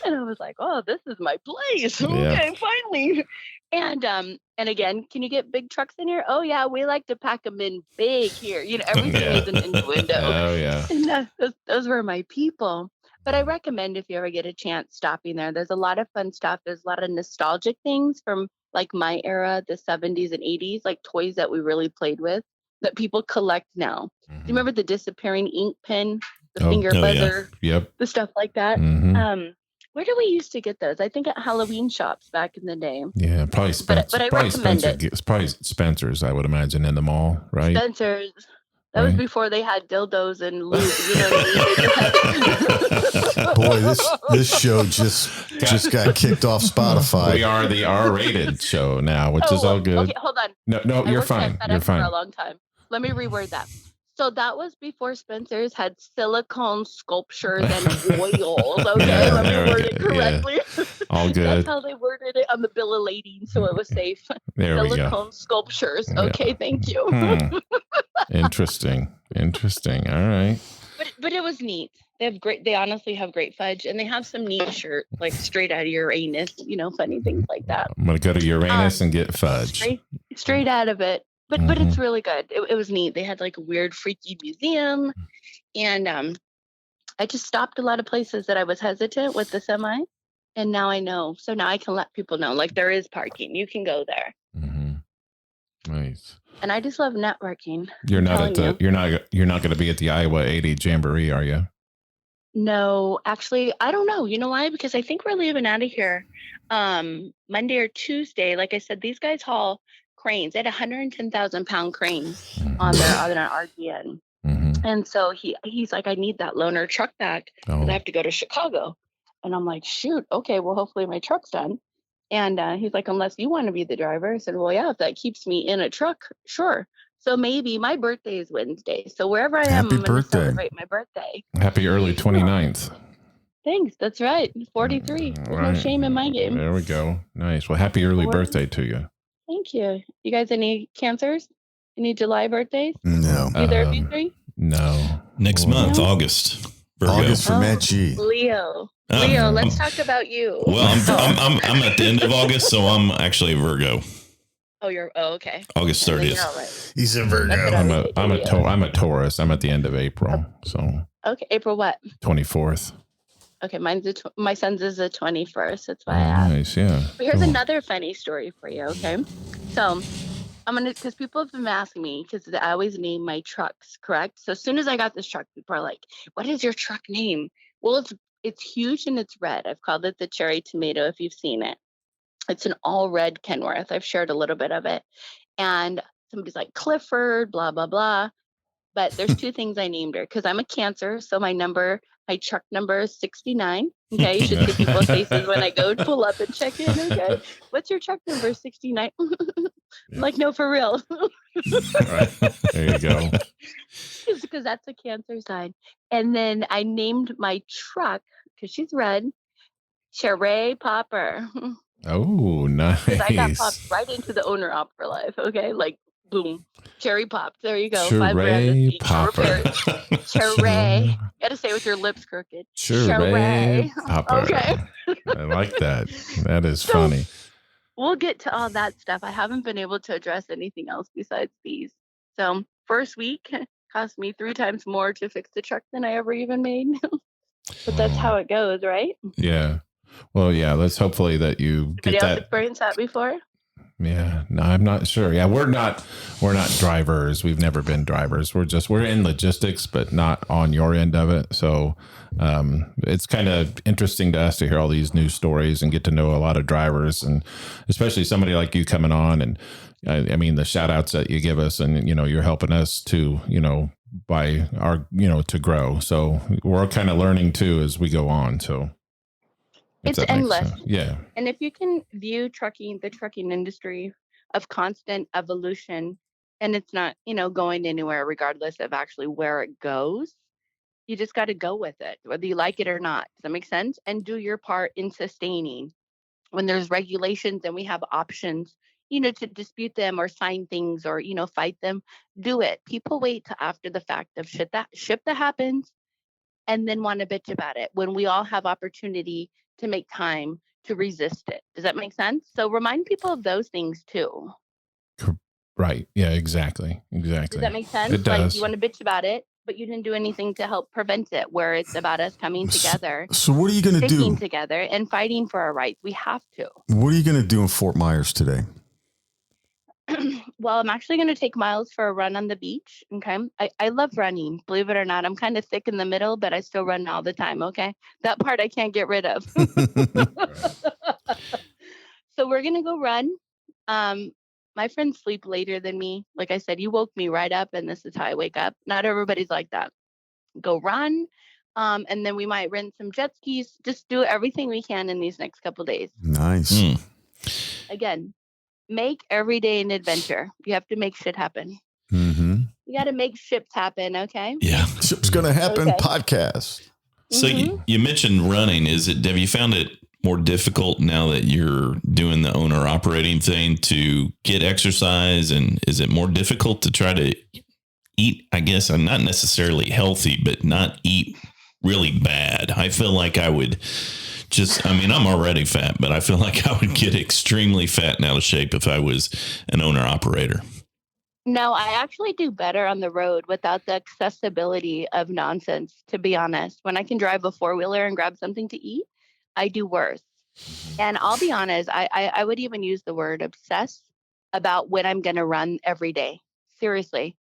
[SPEAKER 4] And I was like, oh, this is my place. Okay, finally. And again, can you get big trucks in here? Oh yeah, we like to pack them in big here. Everything is in the window.
[SPEAKER 2] Oh yeah.
[SPEAKER 4] And those were my people. But I recommend if you ever get a chance stopping there. There's a lot of fun stuff. There's a lot of nostalgic things from like my era, the 70s and 80s, like toys that we really played with that people collect now. Do you remember the disappearing ink pen, the finger buzzer, the stuff like that? Where do we used to get those? I think at Halloween shops back in the day.
[SPEAKER 2] Yeah, probably Spencer's.
[SPEAKER 4] But I recommend it.
[SPEAKER 2] It's probably Spencer's, I would imagine, in the mall, right?
[SPEAKER 4] Spencer's. That was before they had dildos and lube. You know what I mean?
[SPEAKER 1] Boy, this show just got kicked off Spotify.
[SPEAKER 2] We are the R-rated show now, which is all good.
[SPEAKER 4] Okay, hold on.
[SPEAKER 2] No, you're fine. You're fine.
[SPEAKER 4] For a long time. Let me reword that. So that was before Spencer's had silicone sculptures and oils. Okay, let me word it correctly.
[SPEAKER 2] Yeah. All good.
[SPEAKER 4] That's how they worded it on the bill of lading, so it was safe.
[SPEAKER 2] There we go.
[SPEAKER 4] Silicone sculptures. Okay, thank you.
[SPEAKER 2] Interesting. All right.
[SPEAKER 4] But it was neat. They honestly have great fudge, and they have some neat shirt, like straight out of Uranus, funny things like that.
[SPEAKER 2] I'm gonna go to Uranus and get fudge.
[SPEAKER 4] Straight out of it. But it's really good. It was neat. They had like a weird, freaky museum, and I just stopped a lot of places that I was hesitant with the semi, and now I know. So now I can let people know, like there is parking. You can go there.
[SPEAKER 2] Nice.
[SPEAKER 4] And I just love networking.
[SPEAKER 2] You're not going to be at the Iowa 80 Jamboree, are you?
[SPEAKER 4] No, actually, I don't know. You know why? Because I think we're leaving out of here Monday or Tuesday. Like I said, these guys haul cranes. They had 110,000 pound cranes on their RDN. And so he's like, I need that loaner truck back because I have to go to Chicago. And I'm like, shoot, okay, well, hopefully my truck's done. And he's like, unless you want to be the driver. I said, well, yeah, if that keeps me in a truck, sure. So maybe my birthday is Wednesday. So wherever I am, I'm going to celebrate my birthday.
[SPEAKER 2] Happy early 29th.
[SPEAKER 4] Thanks. That's right. 43. There's no shame in my game.
[SPEAKER 2] There we go. Nice. Well, happy early birthday to you.
[SPEAKER 4] Thank you. You guys any cancers? Any July birthdays?
[SPEAKER 1] No.
[SPEAKER 4] Either of you three?
[SPEAKER 2] No.
[SPEAKER 3] Next month, August. Virgo.
[SPEAKER 1] August for Matt G.
[SPEAKER 4] Leo, let's talk about you.
[SPEAKER 3] Well, I'm at the end of August, so I'm actually a Virgo.
[SPEAKER 4] Okay.
[SPEAKER 3] August 30th.
[SPEAKER 1] He's a Virgo.
[SPEAKER 2] I'm a Taurus. I'm at the end of April. So.
[SPEAKER 4] Okay, April what?
[SPEAKER 2] 24th.
[SPEAKER 4] Okay, my son's is the 21st. That's why I asked.
[SPEAKER 2] Nice, yeah.
[SPEAKER 4] But here's another funny story for you. Okay, so because people have been asking me because I always name my trucks, correct? So as soon as I got this truck, people are like, "What is your truck name?" Well, it's huge and it's red. I've called it the cherry tomato. If you've seen it, it's an all red Kenworth. I've shared a little bit of it, and somebody's like Clifford, blah blah blah. But there's two things I named her because I'm a Cancer, so my truck number is 69. Okay, you should see people's faces when I go pull up and check in. Okay, what's your truck number? 69. I'm like, no, for real.
[SPEAKER 2] Right. There you go.
[SPEAKER 4] Because that's a Cancer sign. And then I named my truck because she's red, Sheree Popper.
[SPEAKER 2] Oh, nice.
[SPEAKER 4] Because I got popped right into the owner op for life. Okay, like boom, cherry popped. There you go.
[SPEAKER 2] Sheree Popper.
[SPEAKER 4] Sheree. You got to say it with your lips crooked.
[SPEAKER 2] Sheree Popper.
[SPEAKER 4] Okay.
[SPEAKER 2] I like that. That is funny.
[SPEAKER 4] We'll get to all that stuff. I haven't been able to address anything else besides these. So first week cost me 3 times more to fix the truck than I ever even made. But that's how it goes, right?
[SPEAKER 2] Yeah. Well, yeah. Let's hopefully that you get
[SPEAKER 4] Anybody
[SPEAKER 2] that.
[SPEAKER 4] else experienced that before?
[SPEAKER 2] Yeah, no, I'm not sure. Yeah, we're not drivers. We've never been drivers. We're in logistics, but not on your end of it. So it's kind of interesting to us to hear all these news stories and get to know a lot of drivers, and especially somebody like you coming on. And I mean, the shout outs that you give us, and you're helping us to by our to grow. So we're kind of learning too as we go on. So.
[SPEAKER 4] It's endless.
[SPEAKER 2] Yeah.
[SPEAKER 4] And if you can view the trucking industry of constant evolution, and it's not, going anywhere regardless of actually where it goes, you just got to go with it, whether you like it or not. Does that make sense? And do your part in sustaining. When there's regulations and we have options, to dispute them or sign things or, fight them, do it. People wait till after the fact of shit that happens and then want to bitch about it when we all have opportunity to make time to resist it. Does that make sense? So remind people of those things too.
[SPEAKER 2] Right. Yeah, exactly.
[SPEAKER 4] Does that make sense?
[SPEAKER 2] It does.
[SPEAKER 4] Like you want to bitch about it, but you didn't do anything to help prevent it, where it's about us coming together.
[SPEAKER 1] So what are you going to do?
[SPEAKER 4] Sticking together and fighting for our rights. We have to.
[SPEAKER 1] What are you going to do in Fort Myers today?
[SPEAKER 4] Well, I'm actually going to take Miles for a run on the beach. Okay. I love running, believe it or not. I'm kind of thick in the middle, but I still run all the time. Okay. That part I can't get rid of. So we're going to go run. My friends sleep later than me. Like I said, you woke me right up, and this is how I wake up. Not everybody's like that. Go run. And then we might rent some jet skis. Just do everything we can in these next couple days.
[SPEAKER 1] Nice.
[SPEAKER 4] Again, make every day an adventure. You have to make shit happen.
[SPEAKER 1] Mm-hmm.
[SPEAKER 4] You got to make ships happen. Okay.
[SPEAKER 3] Yeah.
[SPEAKER 1] Ship's Gonna Happen podcast.
[SPEAKER 3] So you mentioned running. Have you found it more difficult now that you're doing the owner operating thing to get exercise? And is it more difficult to try to eat? I guess I'm not necessarily healthy, but not eat really bad. I feel like I would I'm already fat, but I feel like I would get extremely fat and out of shape if I was an owner operator.
[SPEAKER 4] No, I actually do better on the road without the accessibility of nonsense, to be honest. When I can drive a four-wheeler and grab something to eat, I do worse. And I'll be honest, I would even use the word obsess about when I'm going to run every day. Seriously.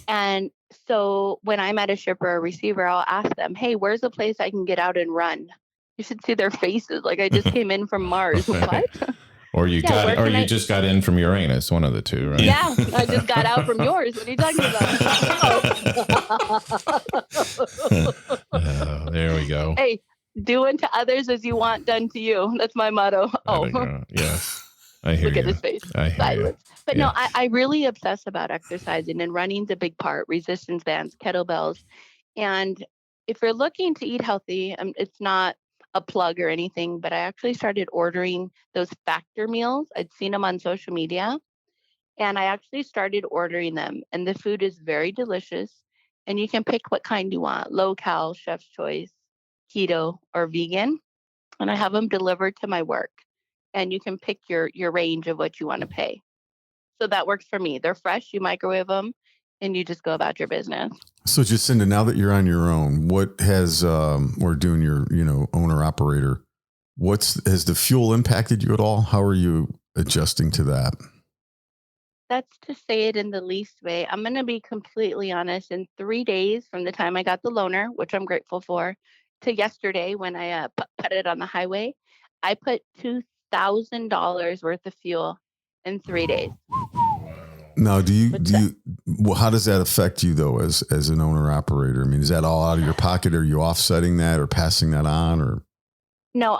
[SPEAKER 4] And so when I'm at a shipper or receiver, I'll ask them, hey, where's a place I can get out and run? You should see their faces. Like I just came in from Mars. What?
[SPEAKER 2] Or you just got in from Uranus, one of the two, right?
[SPEAKER 4] Yeah, I just got out from yours. What are you talking
[SPEAKER 2] about? There we go.
[SPEAKER 4] Hey, do unto others as you want done to you. That's my motto.
[SPEAKER 2] Yes. I hear
[SPEAKER 4] Look
[SPEAKER 2] you.
[SPEAKER 4] at his face.
[SPEAKER 2] I hear
[SPEAKER 4] Silence.
[SPEAKER 2] you.
[SPEAKER 4] But no, I really obsess about exercising, and running's a big part. Resistance bands, kettlebells. And if you're looking to eat healthy, it's not a plug or anything, but I actually started ordering those factor meals. I'd seen them on social media, and I actually started ordering them. And the food is very delicious. And you can pick what kind you want: low cal, chef's choice, keto, or vegan. And I have them delivered to my work. And you can pick your range of what you want to pay. So that works for me. They're fresh. You microwave them, and you just go about your business.
[SPEAKER 1] So Jacinda, now that you're on your own, what has or doing your owner operator, has the fuel impacted you at all? How are you adjusting to that?
[SPEAKER 4] That's to say it in the least way. I'm going to be completely honest. In 3 days from the time I got the loaner, which I'm grateful for, to yesterday when I put it on the highway, I put $2,000 worth of fuel in 3 days.
[SPEAKER 1] Now, how does that affect you though, as an owner operator? I mean, is that all out of your pocket? Are you offsetting that or passing that on, or?
[SPEAKER 4] No,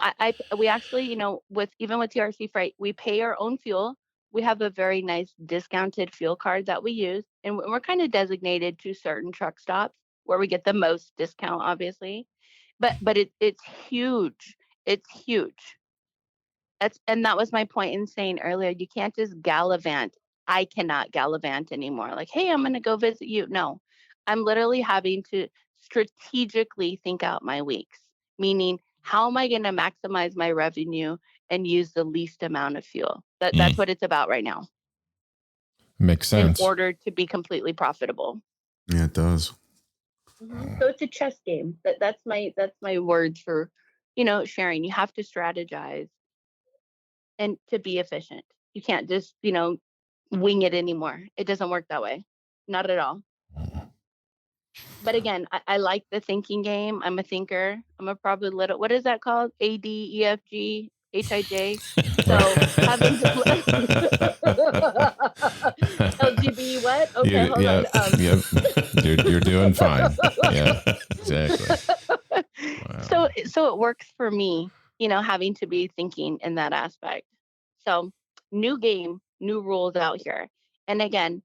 [SPEAKER 4] we actually, with TRC Freight, we pay our own fuel. We have a very nice discounted fuel card that we use, and we're kind of designated to certain truck stops where we get the most discount, obviously. But it's huge. It's huge. That was my point in saying earlier, you can't just gallivant. I cannot gallivant anymore. Like, hey, I'm going to go visit you. No, I'm literally having to strategically think out my weeks, meaning how am I going to maximize my revenue and use the least amount of fuel? That's what it's about right now.
[SPEAKER 2] Makes sense.
[SPEAKER 4] In order to be completely profitable.
[SPEAKER 1] Yeah, it does.
[SPEAKER 4] Mm-hmm. So it's a chess game. That's my words for, sharing. You have to strategize and to be efficient. You can't just, wing it anymore. It doesn't work that way. Not at all. But again, I like the thinking game. I'm a thinker. I'm a probably little, what is that called? ADEFG HIJ. So having LGB what? Okay, hold on.
[SPEAKER 2] You're doing fine. Yeah, exactly.
[SPEAKER 4] Wow. So it works for me, having to be thinking in that aspect. So new game, new rules out here. And again,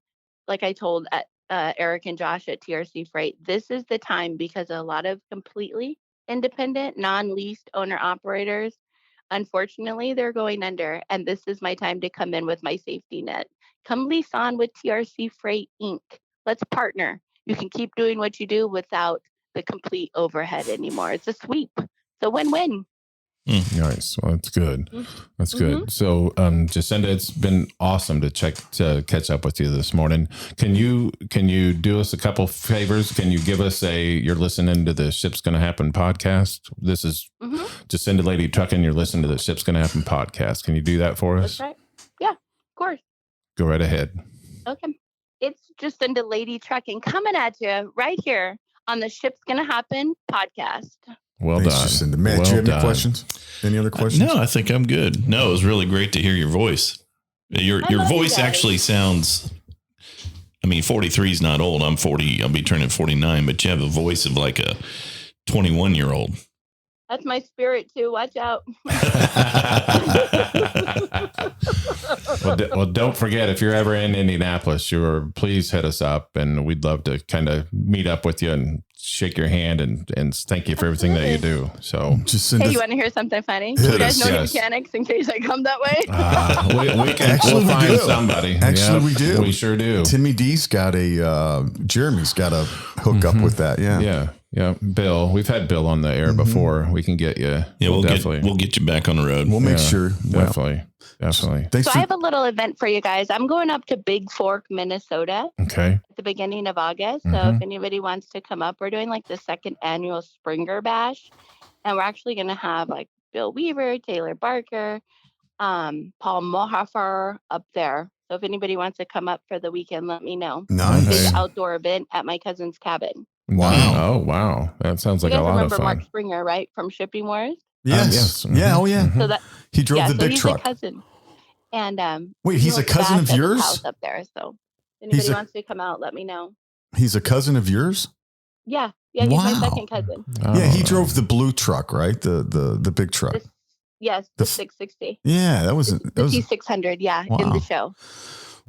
[SPEAKER 4] like I told Eric and Josh at TRC Freight, this is the time, because a lot of completely independent, non-leased owner operators, Unfortunately, they're going under, and this is my time to come in with my safety net. Come lease on with TRC Freight Inc. Let's partner. You can keep doing what you do without the complete overhead anymore. It's a sweep. So win-win.
[SPEAKER 2] Nice. Well, that's good. That's
[SPEAKER 4] Mm-hmm.
[SPEAKER 2] good. So, Jacinda, it's been awesome to catch up with you this morning. Can you do us a couple favors? Can you give us you're listening to the Ship's Gonna Happen podcast? This is Jacinda Lady Truckin. You're listening to the Ship's Gonna Happen podcast. Can you do that for us?
[SPEAKER 4] That's right. Yeah, of course.
[SPEAKER 2] Go right ahead.
[SPEAKER 4] Okay. It's Jacinda Lady Truckin coming at you right here on the Ship's Gonna Happen podcast.
[SPEAKER 2] Well
[SPEAKER 1] Thanks,
[SPEAKER 2] done.
[SPEAKER 1] Jacinda. Matt,
[SPEAKER 2] well
[SPEAKER 1] do you have
[SPEAKER 2] done.
[SPEAKER 1] any questions? Any other questions?
[SPEAKER 3] No, I think I'm good. No, it was really great to hear your voice. Your
[SPEAKER 4] love you
[SPEAKER 3] voice
[SPEAKER 4] guys.
[SPEAKER 3] actually sounds. I mean, 43 is not old. I'm 40. I'll be turning 49, but you have a voice of like a 21-year-old.
[SPEAKER 4] That's my spirit too. Watch out.
[SPEAKER 2] Well, don't forget, if you're ever in Indianapolis, please hit us up, and we'd love to kind of meet up with you and shake your hand and thank you for everything that you do. So,
[SPEAKER 1] Jacinda,
[SPEAKER 4] Hey, you want to hear something funny?
[SPEAKER 1] Hit
[SPEAKER 4] You guys
[SPEAKER 1] us.
[SPEAKER 4] know
[SPEAKER 2] Yes.
[SPEAKER 4] mechanics in case I come that way?
[SPEAKER 1] Actually,
[SPEAKER 2] we'll
[SPEAKER 1] we
[SPEAKER 2] find
[SPEAKER 1] do.
[SPEAKER 2] somebody.
[SPEAKER 1] Actually, we do.
[SPEAKER 2] We sure do.
[SPEAKER 1] Timmy D's got Jeremy's got a hook up with that. Yeah.
[SPEAKER 2] Yeah. Bill, we've had Bill on the air before. We can get you.
[SPEAKER 3] Yeah, we'll
[SPEAKER 2] definitely.
[SPEAKER 3] get you back on the road.
[SPEAKER 1] We'll make sure.
[SPEAKER 2] Definitely. Definitely.
[SPEAKER 1] Thanks
[SPEAKER 4] So
[SPEAKER 1] for,
[SPEAKER 4] I have a little event for you guys. I'm going up to Big Fork, Minnesota
[SPEAKER 2] Okay.
[SPEAKER 4] at the beginning of August. So
[SPEAKER 2] Mhm.
[SPEAKER 4] if anybody wants to come up, we're doing like the second annual Springer Bash. And we're actually going to have like Bill Weaver, Taylor Barker, Paul Mohafer up there. So if anybody wants to come up for the weekend, let me know.
[SPEAKER 1] nice.
[SPEAKER 2] Okay.
[SPEAKER 4] Big outdoor event at my cousin's cabin.
[SPEAKER 1] Wow.
[SPEAKER 2] Oh, wow. That sounds
[SPEAKER 4] You
[SPEAKER 2] like a
[SPEAKER 4] guys
[SPEAKER 2] lot of
[SPEAKER 4] remember
[SPEAKER 2] fun.
[SPEAKER 4] Mark Springer, right? From Shipping Wars?
[SPEAKER 1] Yes.
[SPEAKER 2] yes.
[SPEAKER 1] Yeah. Oh, yeah.
[SPEAKER 2] Mhm.
[SPEAKER 4] So that
[SPEAKER 1] He drove the
[SPEAKER 4] so
[SPEAKER 1] big
[SPEAKER 4] he's
[SPEAKER 1] truck.
[SPEAKER 4] a cousin. And
[SPEAKER 1] Wait,
[SPEAKER 4] he
[SPEAKER 1] he's a
[SPEAKER 4] owns
[SPEAKER 1] cousin
[SPEAKER 4] bash
[SPEAKER 1] of
[SPEAKER 4] at his
[SPEAKER 1] yours?
[SPEAKER 4] house up there. So if anybody
[SPEAKER 1] a-
[SPEAKER 4] wants to come out, let me know.
[SPEAKER 1] He's a cousin of yours?
[SPEAKER 4] Yeah, he's my
[SPEAKER 1] Wow.
[SPEAKER 4] second cousin.
[SPEAKER 1] Yeah, he
[SPEAKER 2] Oh.
[SPEAKER 1] drove the blue truck, right? The big truck.
[SPEAKER 4] Yes,
[SPEAKER 1] The
[SPEAKER 4] the 660.
[SPEAKER 1] Yeah, that was
[SPEAKER 4] The T600, yeah, in
[SPEAKER 1] Wow.
[SPEAKER 4] the show.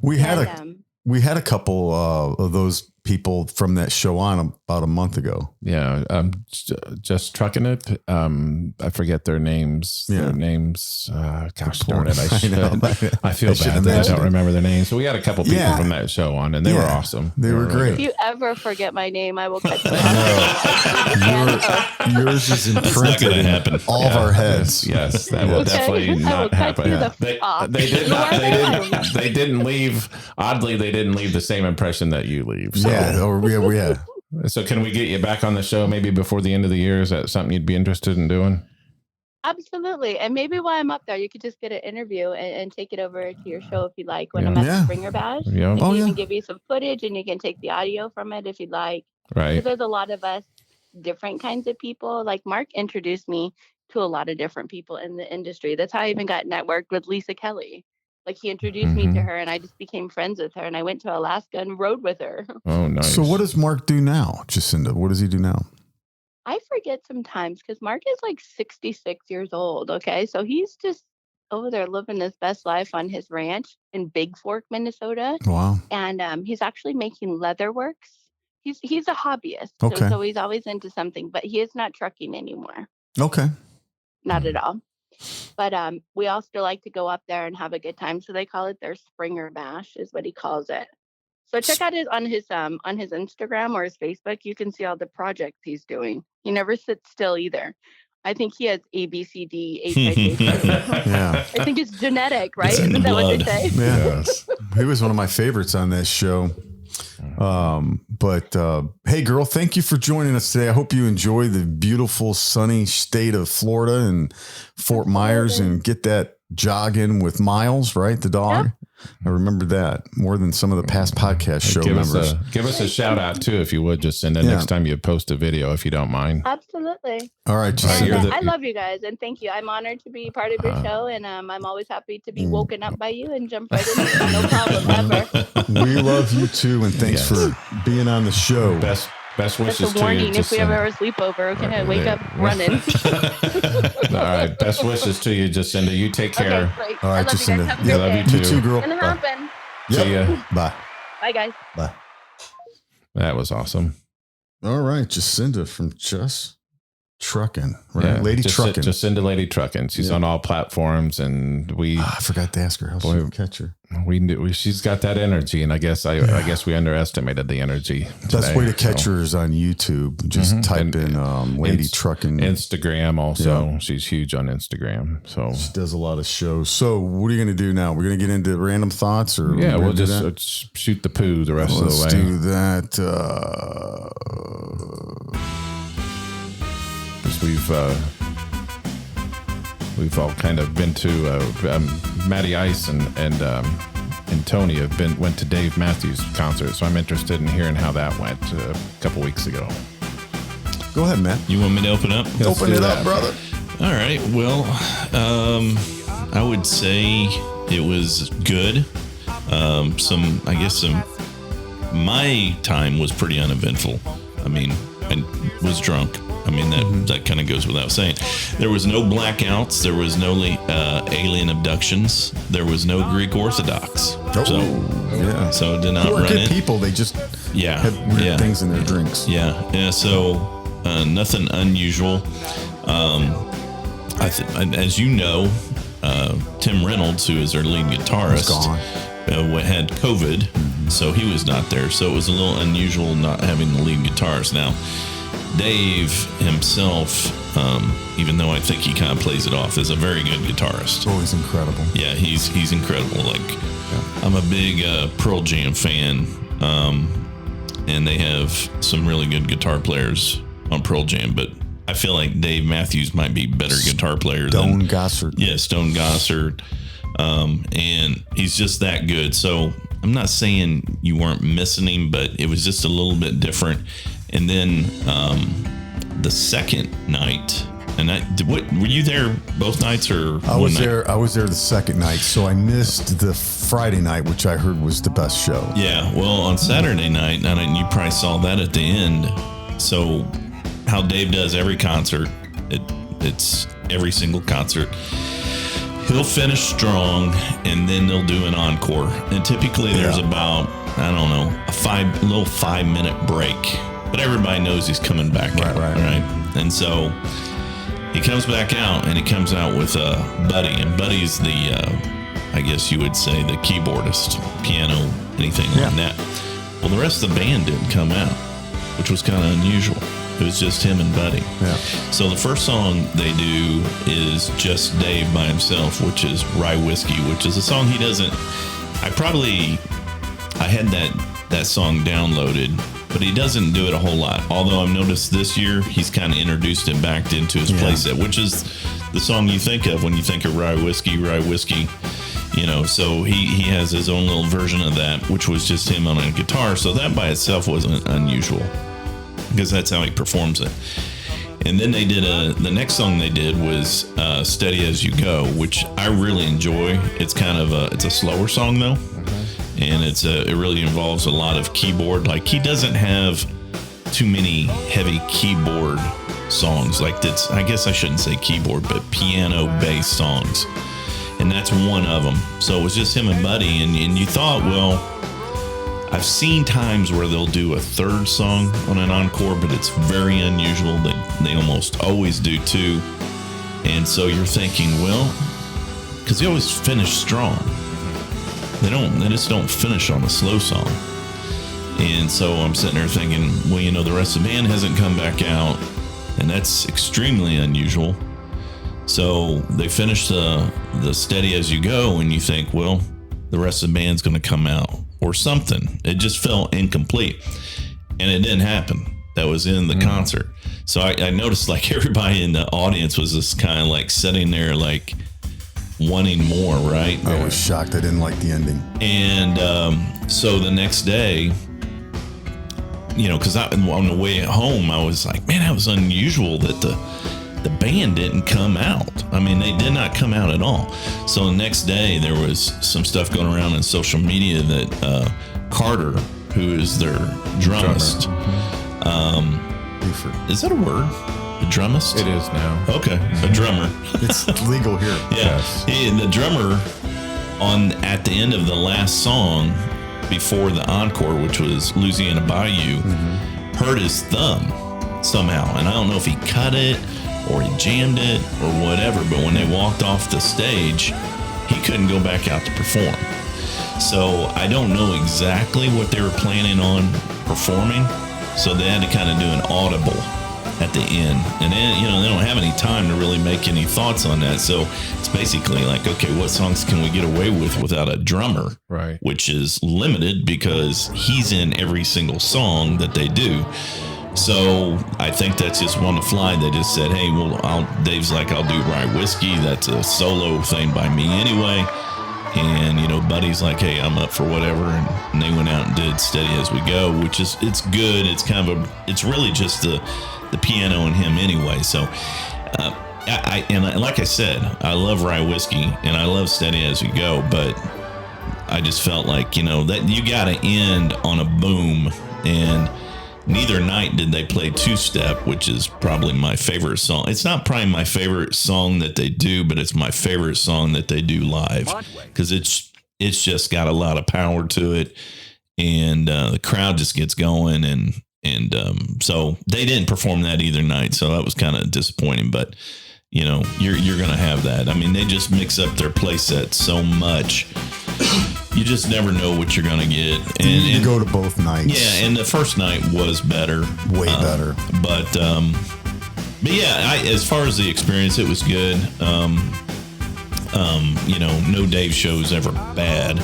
[SPEAKER 1] we had
[SPEAKER 4] And,
[SPEAKER 1] we had a couple of those people from that show on about a month ago.
[SPEAKER 2] Yeah, just trucking it. I forget their names.
[SPEAKER 1] Yeah.
[SPEAKER 2] Their names. Gosh
[SPEAKER 1] Poor-
[SPEAKER 2] darn it! I
[SPEAKER 1] know.
[SPEAKER 2] feel
[SPEAKER 1] I should
[SPEAKER 2] bad that I
[SPEAKER 1] imagine
[SPEAKER 2] don't
[SPEAKER 1] it.
[SPEAKER 2] remember their names. So we had a couple people
[SPEAKER 1] Yeah.
[SPEAKER 2] from that show on, and they were
[SPEAKER 1] Yeah.
[SPEAKER 2] awesome.
[SPEAKER 1] They were
[SPEAKER 2] really
[SPEAKER 1] great.
[SPEAKER 4] if
[SPEAKER 2] good.
[SPEAKER 4] you ever forget my name, I will cut you
[SPEAKER 1] Your,
[SPEAKER 4] off.
[SPEAKER 1] yours is
[SPEAKER 3] That's not
[SPEAKER 1] imprinted
[SPEAKER 3] going to
[SPEAKER 1] in
[SPEAKER 3] happen.
[SPEAKER 1] all of our heads.
[SPEAKER 2] Yes, that will
[SPEAKER 4] Okay.
[SPEAKER 2] definitely
[SPEAKER 4] I will
[SPEAKER 2] not
[SPEAKER 4] cut
[SPEAKER 2] happen.
[SPEAKER 4] you the
[SPEAKER 2] They,
[SPEAKER 4] off.
[SPEAKER 2] they did
[SPEAKER 4] You know
[SPEAKER 2] not.
[SPEAKER 4] what?
[SPEAKER 2] They
[SPEAKER 4] I
[SPEAKER 2] didn't.
[SPEAKER 4] don't-
[SPEAKER 2] They didn't leave. Oddly, they didn't leave the same impression that you leave. So,
[SPEAKER 1] Yeah.
[SPEAKER 2] So can we get you back on the show maybe before the end of the year? Is that something you'd be interested in doing?
[SPEAKER 4] Absolutely. And maybe while I'm up there, you could just get an interview and take it over to your show if you like when I'm
[SPEAKER 2] Yeah.
[SPEAKER 4] at
[SPEAKER 1] Yeah.
[SPEAKER 4] the Springer Bash.
[SPEAKER 2] Yeah.
[SPEAKER 4] I
[SPEAKER 1] Oh,
[SPEAKER 4] can
[SPEAKER 1] yeah.
[SPEAKER 4] even give you some footage and you can take the audio from it if you'd like.
[SPEAKER 2] Right.
[SPEAKER 4] Because there's a lot of us different kinds of people. Like Mark introduced me to a lot of different people in the industry. That's how I even got networked with Lisa Kelly. Like he introduced me to
[SPEAKER 2] Mhm.
[SPEAKER 4] her and I just became friends with her and I went to Alaska and rode with her.
[SPEAKER 2] Oh, nice.
[SPEAKER 1] So what does Mark do now, Jacinda? What does he do now?
[SPEAKER 4] I forget sometimes because Mark is like 66 years old. Okay. So he's just over there living his best life on his ranch in Big Fork, Minnesota.
[SPEAKER 1] Wow.
[SPEAKER 4] And he's actually making leather works. He's a hobbyist.
[SPEAKER 1] Okay.
[SPEAKER 4] So he's always into something, but he is not trucking anymore.
[SPEAKER 1] Okay.
[SPEAKER 4] Not at all. But we all still like to go up there and have a good time. So they call it their Springer Bash is what he calls it. So check out on his Instagram or his Facebook. You can see all the projects he's doing. He never sits still either. I think he has ABCD, HIV.
[SPEAKER 1] Yeah.
[SPEAKER 4] I think it's genetic, right?
[SPEAKER 3] It's in
[SPEAKER 4] Isn't
[SPEAKER 3] the
[SPEAKER 4] that what they
[SPEAKER 3] blood.
[SPEAKER 4] say?
[SPEAKER 1] Yeah.
[SPEAKER 2] Yes.
[SPEAKER 1] He was one of my favorites on that show. But hey, girl, thank you for joining us today. I hope you enjoy the beautiful sunny state of Florida and Fort Myers and get that jog in with Miles, right? The dog.
[SPEAKER 4] Yep.
[SPEAKER 1] I remember that more than some of the past podcast show members.
[SPEAKER 2] Give us a shout out too, if you would, just send it
[SPEAKER 1] Yeah.
[SPEAKER 2] next time you post a video, if you don't mind.
[SPEAKER 4] Absolutely.
[SPEAKER 1] All right,
[SPEAKER 2] Right,
[SPEAKER 1] Jacinda.
[SPEAKER 2] you're
[SPEAKER 4] And,
[SPEAKER 2] the-
[SPEAKER 4] I love you guys and thank you. I'm honored to be part of your show and I'm always happy to be woken up by you and jump right in. No problem ever.
[SPEAKER 1] We love you too, and thanks
[SPEAKER 2] Yes.
[SPEAKER 1] for being on the show.
[SPEAKER 2] Best
[SPEAKER 4] That's
[SPEAKER 2] wishes
[SPEAKER 4] a
[SPEAKER 2] to you.
[SPEAKER 4] warning if we
[SPEAKER 2] Jacinda.
[SPEAKER 4] ever sleep over. Okay, wake up running.
[SPEAKER 2] All right. Best wishes to you, Jacinda. You take care.
[SPEAKER 4] Okay, great.
[SPEAKER 1] All right,
[SPEAKER 4] I love you
[SPEAKER 1] Jacinda.
[SPEAKER 4] guys. Have a
[SPEAKER 1] Yeah,
[SPEAKER 4] great
[SPEAKER 2] love
[SPEAKER 4] day.
[SPEAKER 2] you too.
[SPEAKER 1] You too, girl.
[SPEAKER 4] It's gonna happen.
[SPEAKER 2] See ya.
[SPEAKER 1] Bye.
[SPEAKER 4] Bye, guys.
[SPEAKER 2] That was awesome.
[SPEAKER 1] All right, Jacinda from Just Truckin, right?
[SPEAKER 2] Yeah,
[SPEAKER 1] Lady Truckin.
[SPEAKER 2] Jacinda Lady Truckin. She's on all platforms, and
[SPEAKER 1] I forgot to ask her how she catch her.
[SPEAKER 2] She's got that energy, and I guess we underestimated the energy.
[SPEAKER 1] Best way to catch her is on YouTube. Just type in Lady Truckin.
[SPEAKER 2] Instagram also. She's huge on Instagram. So
[SPEAKER 1] she does a lot of shows. So what are you going to do now? We're going to get into random thoughts, or
[SPEAKER 2] we'll just shoot the poo the rest of the way.
[SPEAKER 1] Let's do that.
[SPEAKER 2] We've all kind of been to Matty Ice and Tony went to Dave Matthews' concert, so I'm interested in hearing how that went a couple weeks ago.
[SPEAKER 1] Go ahead, Matt.
[SPEAKER 3] You want me to open up?
[SPEAKER 1] Open it up, brother.
[SPEAKER 3] All right. Well, I would say it was good. My time was pretty uneventful. I mean, I was drunk. I mean, that kind of goes without saying. There was no blackouts. There was no alien abductions. There was no Greek Orthodox. So it did not run
[SPEAKER 1] good people. They just had weird things in their drinks.
[SPEAKER 3] Yeah. So nothing unusual. As you know, Tim Reynolds, who is our lead guitarist, had COVID, so he was not there. So it was a little unusual not having the lead guitarist. Now, Dave himself, even though I think he kind of plays it off, is a very good guitarist.
[SPEAKER 1] Oh, he's incredible.
[SPEAKER 3] Yeah, he's incredible. I'm a big Pearl Jam fan, and they have some really good guitar players on Pearl Jam, but I feel like Dave Matthews might be better guitar player
[SPEAKER 1] than Stone Gossard.
[SPEAKER 3] Yeah, Stone Gossard. And he's just that good. So I'm not saying you weren't missing him, but it was just a little bit different. And then the second night, and were you there both nights or
[SPEAKER 1] I was there? I was there the second night, so I missed the Friday night, which I heard was the best show.
[SPEAKER 3] Yeah, well, on Saturday night, and you probably saw that at the end. So how Dave does every concert, it's every single concert. He'll finish strong, and then they'll do an encore. And typically there's about, I don't know, a little 5-minute break. But everybody knows he's coming back out, right? And so he comes back out, and he comes out with Buddy. And Buddy's I guess you would say, the keyboardist, piano, anything like that. Well, the rest of the band didn't come out, which was kind of unusual. It was just him and Buddy. Yeah. So the first song they do is just Dave by himself, which is Rye Whiskey, which is a song he doesn't. I had that song downloaded, but he doesn't do it a whole lot. Although I've noticed this year he's kind of introduced it back into his playset, which is the song you think of when you think of Rye Whiskey. So he has his own little version of that, which was just him on a guitar. So that by itself wasn't unusual, because that's how he performs it. And then they did the next song they did was Steady As You Go, which I really enjoy. It's kind of it's a slower song though. And it really involves a lot of keyboard. Like, he doesn't have too many heavy keyboard songs. Like, that's, I guess I shouldn't say keyboard, but piano-based songs. And that's one of them. So it was just him and Buddy. And you thought, well, I've seen times where they'll do a third song on an encore, but it's very unusual. They almost always do two. And so you're thinking, well, because they always finish strong. They just don't finish on a slow song. And so I'm sitting there thinking, well, the rest of the band hasn't come back out, and that's extremely unusual. So they finish the Steady As You Go, and you think, well, the rest of the band's going to come out or something. It just felt incomplete, and it didn't happen. That was in the concert. So I noticed, like, everybody in the audience was just kind of like sitting there like wanting more, right?
[SPEAKER 1] I was shocked. I didn't like the ending.
[SPEAKER 3] And so the next day, because on the way home, I was like, man, that was unusual that the band didn't come out. I mean, they did not come out at all. So the next day, there was some stuff going around in social media that Carter, who is their drummist, is that a word? A drummist?
[SPEAKER 2] It is now.
[SPEAKER 3] Okay, a drummer.
[SPEAKER 1] It's legal here.
[SPEAKER 3] Yeah, the drummer at the end of the last song before the encore, which was Louisiana Bayou, hurt his thumb. somehow. And I don't know if he cut it or he jammed it or whatever, but when they walked off the stage, he couldn't go back out to perform. So I don't know exactly what they were planning on performing. So they had to kind of do an audible at the end. And then, you know, they don't have any time to really make any thoughts on that. So it's basically like, okay, what songs can we get away with without a drummer?
[SPEAKER 2] Right.
[SPEAKER 3] Which is limited because he's in every single song that they do. So I think that's just on the fly. They just said, hey, well, Dave's like, I'll do Rye Whiskey. That's a solo thing by me anyway. And, you know, Buddy's like, hey, I'm up for whatever. And they went out and did Steady As We Go, which is, it's good. It's kind of it's really just the piano and him anyway. So, like I said, I love Rye Whiskey and I love Steady As We Go, but I just felt like, you know, that you got to end on a boom. And neither night did they play Two Step, which is probably my favorite song. It's not probably my favorite song that they do, but it's my favorite song that they do live because it's just got a lot of power to it, and the crowd just gets going, and so they didn't perform that either night, so that was kind of disappointing. But you know, you're gonna have that. I mean, they just mix up their play sets so much. You just never know what you're gonna get, and
[SPEAKER 1] go to both nights.
[SPEAKER 3] Yeah, and the first night was better,
[SPEAKER 1] way better.
[SPEAKER 3] But yeah, as far as the experience, it was good. You know, no Dave show's ever bad,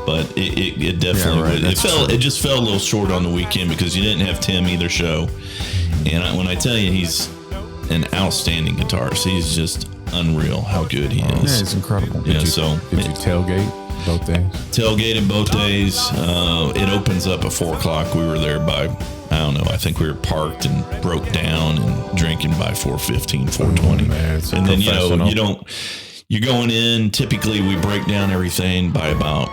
[SPEAKER 3] but it definitely it just fell a little short on the weekend because you didn't have Tim either show. And when I tell you, he's an outstanding guitarist. He's just unreal how good he is.
[SPEAKER 1] Yeah, he's incredible.
[SPEAKER 2] Did you tailgate both days?
[SPEAKER 3] Tailgated both days. It opens up at 4:00. We were there by, I don't know, I think we were parked and broke down and drinking by 4:15, 4:20. And then, you know, you're going in, typically we break down everything by about,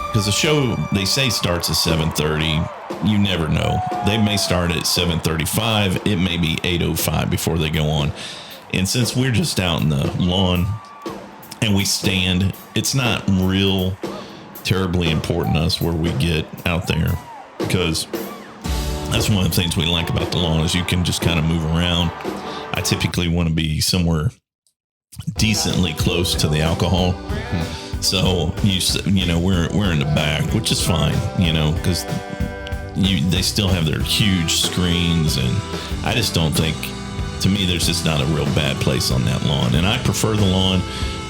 [SPEAKER 3] because the show, they say starts at 7:30. You never know. They may start at 7:35. It may be 8:05 before they go on. And since we're just out in the lawn and we stand, it's not real terribly important to us where we get out there, because that's one of the things we like about the lawn is you can just kind of move around. I typically want to be somewhere decently close to the alcohol. So you know, we're in the back, which is fine, you know, because they still have their huge screens, and I just don't think, to me, there's just not a real bad place on that lawn. And I prefer the lawn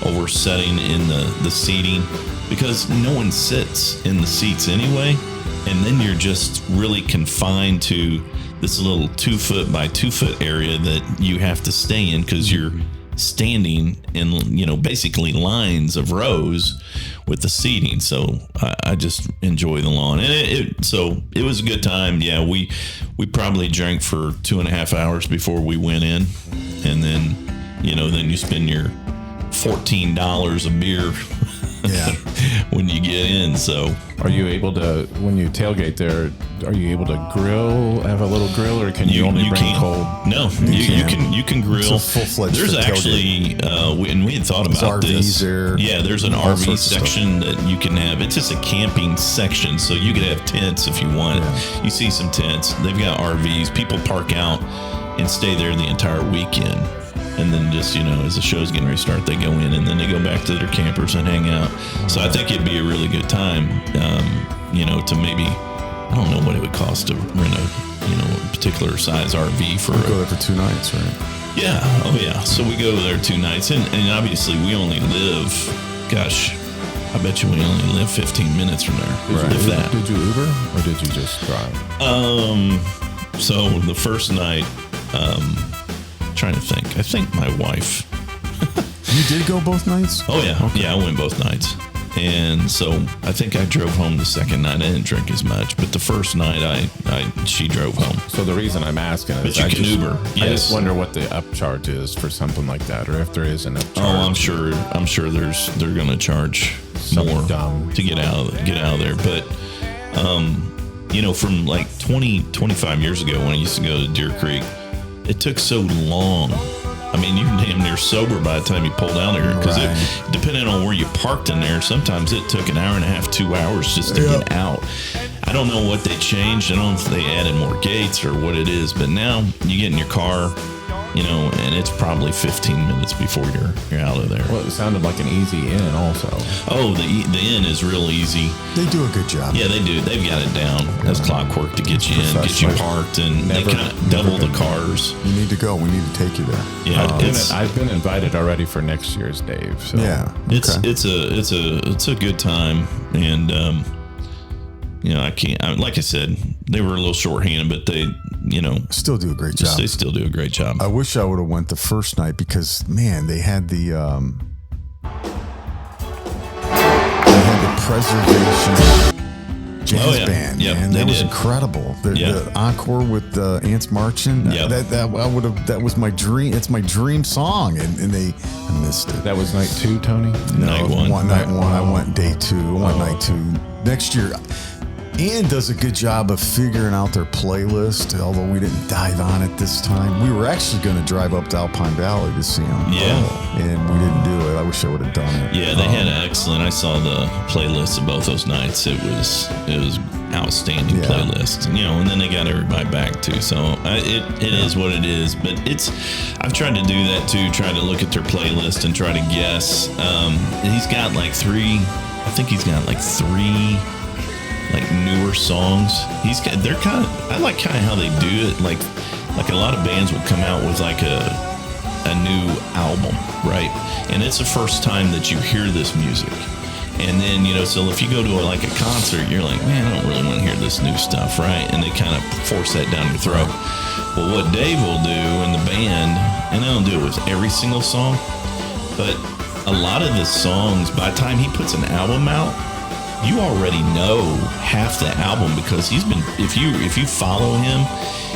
[SPEAKER 3] over sitting in the seating, because no one sits in the seats anyway. And then you're just really confined to this little 2-foot by 2-foot area that you have to stay in, because you're standing in, you know, basically lines of rows with the seating. So I just enjoy the lawn, and so it was a good time. Yeah, we probably drank for 2.5 hours before we went in, and then, you know, then you spend your $14 a beer when you get in. So
[SPEAKER 2] are you able to, when you tailgate there, are you able to grill, have a little grill, or can you only bring cold?
[SPEAKER 3] No, you can grill.
[SPEAKER 1] It's a full-fledged.
[SPEAKER 3] There's actually, and we had thought about this. Yeah, there's an RV section that you can have. It's just a camping section, so you could have tents if you want. Yeah. You see some tents. They've got RVs. People park out and stay there the entire weekend. And then just, you know, as the show's getting ready to start, they go in and then they go back to their campers and hang out. So I think it'd be a really good time, you know, to maybe, I don't know what it would cost to rent a particular size RV for.
[SPEAKER 1] Go there for 2 nights, right?
[SPEAKER 3] Yeah. Oh, yeah. So we go there 2 nights. And obviously we only live, gosh, I bet you we only live 15 minutes from there.
[SPEAKER 2] Right.
[SPEAKER 3] If that.
[SPEAKER 2] Did you Uber or did you just drive?
[SPEAKER 3] So the first night, trying to think. I think my wife.
[SPEAKER 1] You did go both nights?
[SPEAKER 3] Oh yeah, okay. Yeah. I went both nights, and so I think I drove home the second night. I didn't drink as much, but the first night she drove home.
[SPEAKER 2] So the reason I'm asking is,
[SPEAKER 3] but you can Uber. Yes.
[SPEAKER 2] I just wonder what the upcharge is for something like that, or if there is an upcharge.
[SPEAKER 3] Oh, I'm sure they're going to charge more to get out of there, but you know, from like 25 years ago when I used to go to Deer Creek, it took so long. I mean, you're damn near sober by the time you pulled out there, because depending on where you parked in there, sometimes it took an hour and a half, 2 hours just to get out. I don't know what they changed. I don't know if they added more gates or what it is, but now you get in your car, and it's probably 15 minutes before you're out of there.
[SPEAKER 2] Well, it sounded like an easy in also.
[SPEAKER 3] Oh, the in is real easy.
[SPEAKER 1] They do a good job.
[SPEAKER 3] Yeah, they do. They've got it down as clockwork to get you in, get you parked, and they kind of double the cars.
[SPEAKER 1] You need to go. We need to take you there.
[SPEAKER 3] Yeah,
[SPEAKER 2] I've been invited already for next year's, Dave. So.
[SPEAKER 1] Yeah,
[SPEAKER 3] it's a good time, and I can't. Like I said, they were a little shorthanded, but they
[SPEAKER 1] still do a great job.
[SPEAKER 3] They still do a great job.
[SPEAKER 1] I wish I would have went the first night because man, they had the preservation jazz band.
[SPEAKER 3] Yep,
[SPEAKER 1] man, that was incredible. The encore with Ants Marching.
[SPEAKER 3] Yep.
[SPEAKER 1] That was my dream. It's my dream song, and I missed it.
[SPEAKER 2] That was night 2, Tony.
[SPEAKER 3] Night one.
[SPEAKER 1] Night one. I went day 2. I went night 2. Next year. Ian does a good job of figuring out their playlist, although we didn't dive on it this time. We were actually going to drive up to Alpine Valley to see them.
[SPEAKER 3] Yeah.
[SPEAKER 1] And we didn't do it. I wish I would have done it.
[SPEAKER 3] Yeah, they had an excellent. I saw the playlist of both those nights. It was outstanding playlist. And then they got everybody back too. So it is what it is. But I've tried to do that too. Try to look at their playlist and try to guess. He's got like 3. I think he's got like 3. Like newer songs. They're kind of. I like kind of how they do it. Like a lot of bands will come out with like a new album, right? And it's the first time that you hear this music. And then so if you go to a concert, you're like, man, I don't really want to hear this new stuff, right? And they kind of force that down your throat. Well, what Dave will do in the band, and they don't do it with every single song, but a lot of the songs, by the time he puts an album out, you already know half the album because he's been, if you follow him,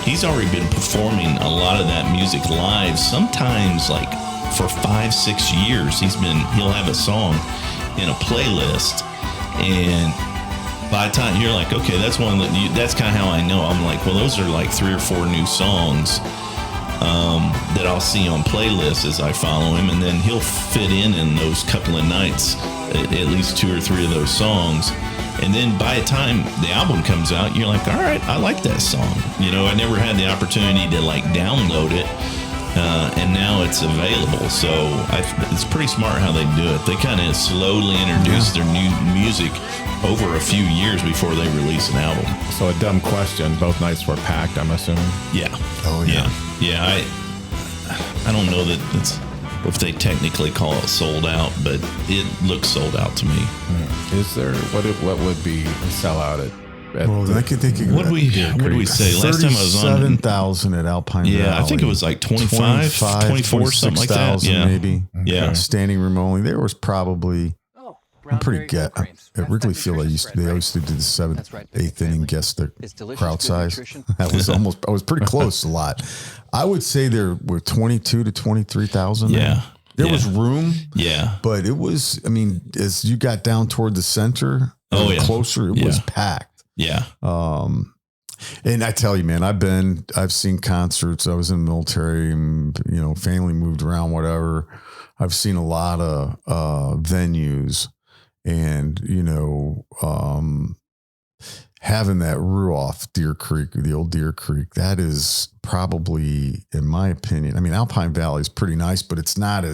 [SPEAKER 3] he's already been performing a lot of that music live, sometimes like for 5-6 years. He'll have a song in a playlist, and by the time you're like, okay, that's that's kind of how I know. I'm like, well, those are like 3 or 4 new songs that I'll see on playlists as I follow him, and then he'll fit in those couple of nights at least 2 or 3 of those songs. And then by the time the album comes out, you're like, all right, I like that song. I never had the opportunity to download it, and now it's available. So it's pretty smart how they do it. They kind of slowly introduce their new music over a few years before they release an album.
[SPEAKER 2] So a dumb question. Both nights were packed, I'm assuming.
[SPEAKER 3] Yeah.
[SPEAKER 1] Oh yeah.
[SPEAKER 3] Yeah. I don't know that it's, if they technically call it sold out, but it looks sold out to me.
[SPEAKER 2] Is there what would be a sellout at?
[SPEAKER 1] Well, I could think.
[SPEAKER 3] What did we say last time I was on?
[SPEAKER 1] 37,000 at Alpine Valley.
[SPEAKER 3] Yeah, I think it was like 25 24, something like that. Yeah,
[SPEAKER 1] maybe.
[SPEAKER 3] Yeah,
[SPEAKER 1] standing room only. There was probably. I'm pretty get. At Wrigley Field, they always did the 7th, 8th inning guess the crowd size. That was I was pretty close a lot. I would say there were 22 to 23,000.
[SPEAKER 3] Yeah.
[SPEAKER 1] There was room.
[SPEAKER 3] Yeah.
[SPEAKER 1] But it was, as you got down toward the center, closer, it was packed.
[SPEAKER 3] Yeah.
[SPEAKER 1] And I tell you, man, I've seen concerts. I was in the military, and, family moved around, whatever. I've seen a lot of venues, and, having that Ruoff Deer Creek, the old Deer Creek, that is probably, in my opinion, Alpine Valley is pretty nice, but it's not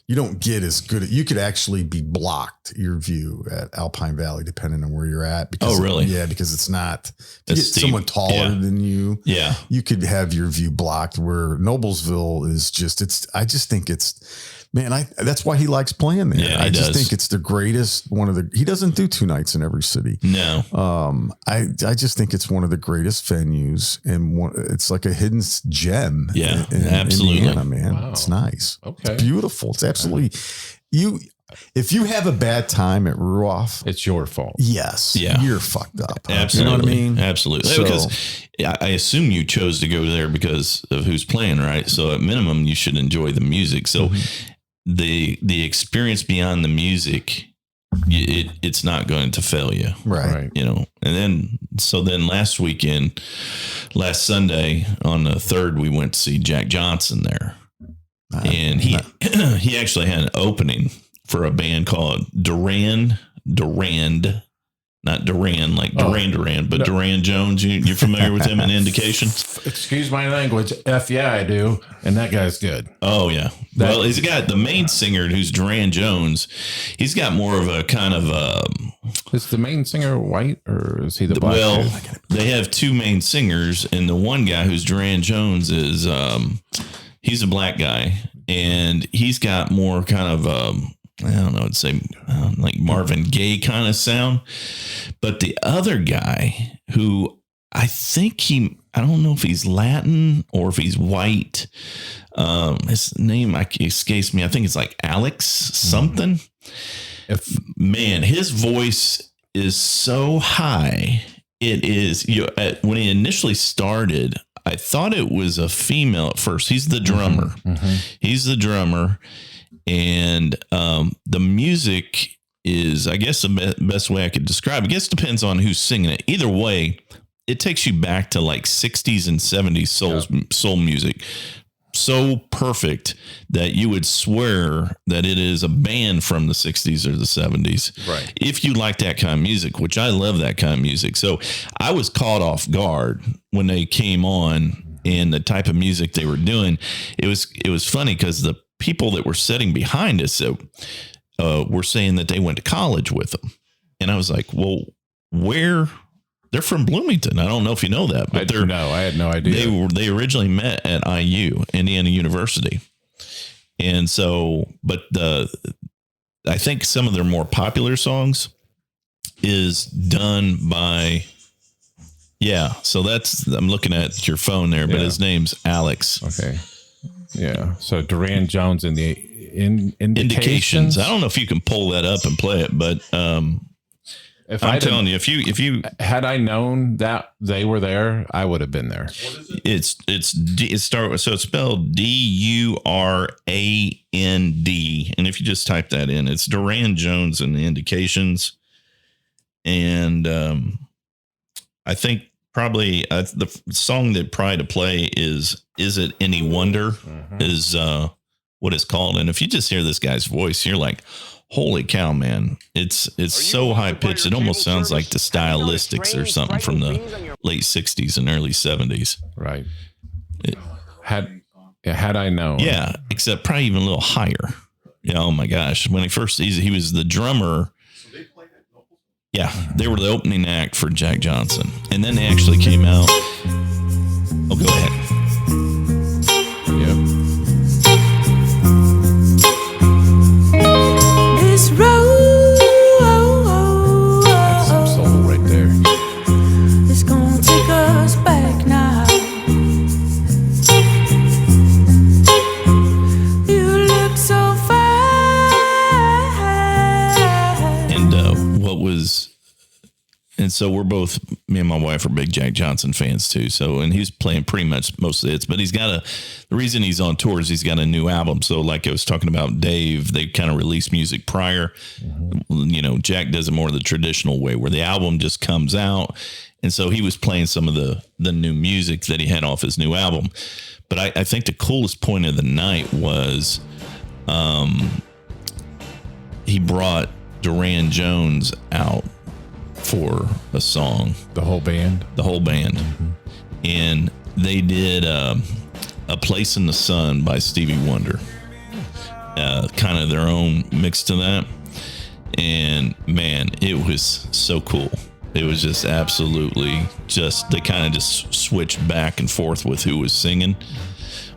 [SPEAKER 1] you don't get as good. You could actually be blocked, your view at Alpine Valley, depending on where you're at. Because,
[SPEAKER 3] really?
[SPEAKER 1] Yeah, because it's not, if you
[SPEAKER 3] It's
[SPEAKER 1] get
[SPEAKER 3] steep.
[SPEAKER 1] someone taller than you,
[SPEAKER 3] Yeah.
[SPEAKER 1] you could have your view blocked, where Noblesville is I just think that's why he likes playing there.
[SPEAKER 3] Yeah,
[SPEAKER 1] I just
[SPEAKER 3] does.
[SPEAKER 1] think it's the greatest, he doesn't do 2 nights in every city.
[SPEAKER 3] No.
[SPEAKER 1] I just think it's one of the greatest venues, and it's like a hidden gem.
[SPEAKER 3] Yeah,
[SPEAKER 1] in
[SPEAKER 3] absolutely.
[SPEAKER 1] Indiana, man.
[SPEAKER 2] Wow.
[SPEAKER 1] It's nice.
[SPEAKER 2] Okay.
[SPEAKER 1] It's beautiful. It's absolutely if you have a bad time at Ruoff,
[SPEAKER 2] It's your fault.
[SPEAKER 1] yes,
[SPEAKER 3] Yeah.
[SPEAKER 1] you're fucked up.
[SPEAKER 3] Absolutely.
[SPEAKER 1] You know what I mean?
[SPEAKER 3] Absolutely.
[SPEAKER 1] So-
[SPEAKER 3] Because I assume you chose to go there because of who's playing, right? So at minimum, you should enjoy the music. So the experience beyond the music, it's not going to fail you.
[SPEAKER 1] Right.
[SPEAKER 2] Right.
[SPEAKER 3] And then last Sunday on the 3rd, we went to see Jack Johnson there. And he actually had an opening for a band called Durand not Duran, like Duran, but Duran Jones. You're familiar with him in Indication?
[SPEAKER 2] Excuse my language. Yeah, I do. And that guy's good.
[SPEAKER 3] Oh, yeah. Well, he's got the main singer who's Duran Jones. He's got more of a kind of
[SPEAKER 2] is the main singer white or is he the black?
[SPEAKER 3] Well,
[SPEAKER 2] dude?
[SPEAKER 3] they have two main singers, and the one guy who's Duran Jones is he's a black guy, and he's got more kind of I don't know, I'd say like Marvin Gaye kind of sound. But the other guy who I don't know if he's Latin or if he's white. His name escapes me. I think it's like Alex something. Man, his voice is so high. It is, when he initially started, I thought it was a female at first. He's the drummer. He's the drummer. And the music is, I guess, the best way I could describe it. I guess it depends on who's singing it. Either way, it takes you back to like 60s and 70s soul music. So perfect that you would swear that it is a band from the 60s or the 70s.
[SPEAKER 2] Right.
[SPEAKER 3] If you like that kind of music, which I love that kind of music. So I was caught off guard when they came on and the type of music they were doing. It was funny because the people that were sitting behind us were saying that they went to college with them. And I was like, well, where? They're from Bloomington. I don't know if you know that, but
[SPEAKER 2] I had no idea.
[SPEAKER 3] They originally met at IU, Indiana University. And so, but I think some of their more popular songs is done by, so I'm looking at your phone there, but his name's Alex.
[SPEAKER 2] Okay. Yeah. So Duran Jones in the
[SPEAKER 3] Indications. I don't know if you can pull that up and play it, but I'm telling you, if you
[SPEAKER 2] had I known that they were there, I would have been there.
[SPEAKER 3] It's spelled DURAND, and if you just type that in, it's Duran Jones and the Indications, and I think probably the song that probably to play is It Any Wonder is what it's called, and if you just hear this guy's voice, you're like, holy cow, man. It's so high pitched. It almost sounds like the Stylistics or something from the late 60s and early 70s.
[SPEAKER 2] Right. Had I known.
[SPEAKER 3] Yeah, except probably even a little higher. Yeah, oh my gosh. When he was the drummer. Yeah, they were the opening act for Jack Johnson. And then they actually came out. Oh, go ahead. Yep.
[SPEAKER 2] That's some soul right there.
[SPEAKER 5] It's gonna take us back now. You look so fine.
[SPEAKER 3] And so we're both, me and my wife are big Jack Johnson fans too. So, and he's playing pretty much most of the hits, but the reason he's on tour is he's got a new album. So like I was talking about Dave, they kind of released music prior. You know, Jack does it more the traditional way where the album just comes out. And so he was playing some of the new music that he had off his new album. But I think the coolest point of the night was he brought Duran Jones out for a song.
[SPEAKER 2] The whole band?
[SPEAKER 3] The whole band. And they did A Place in the Sun by Stevie Wonder. Kind of their own mix to that. And man, it was so cool. It was just absolutely they kind of just switched back and forth with who was singing.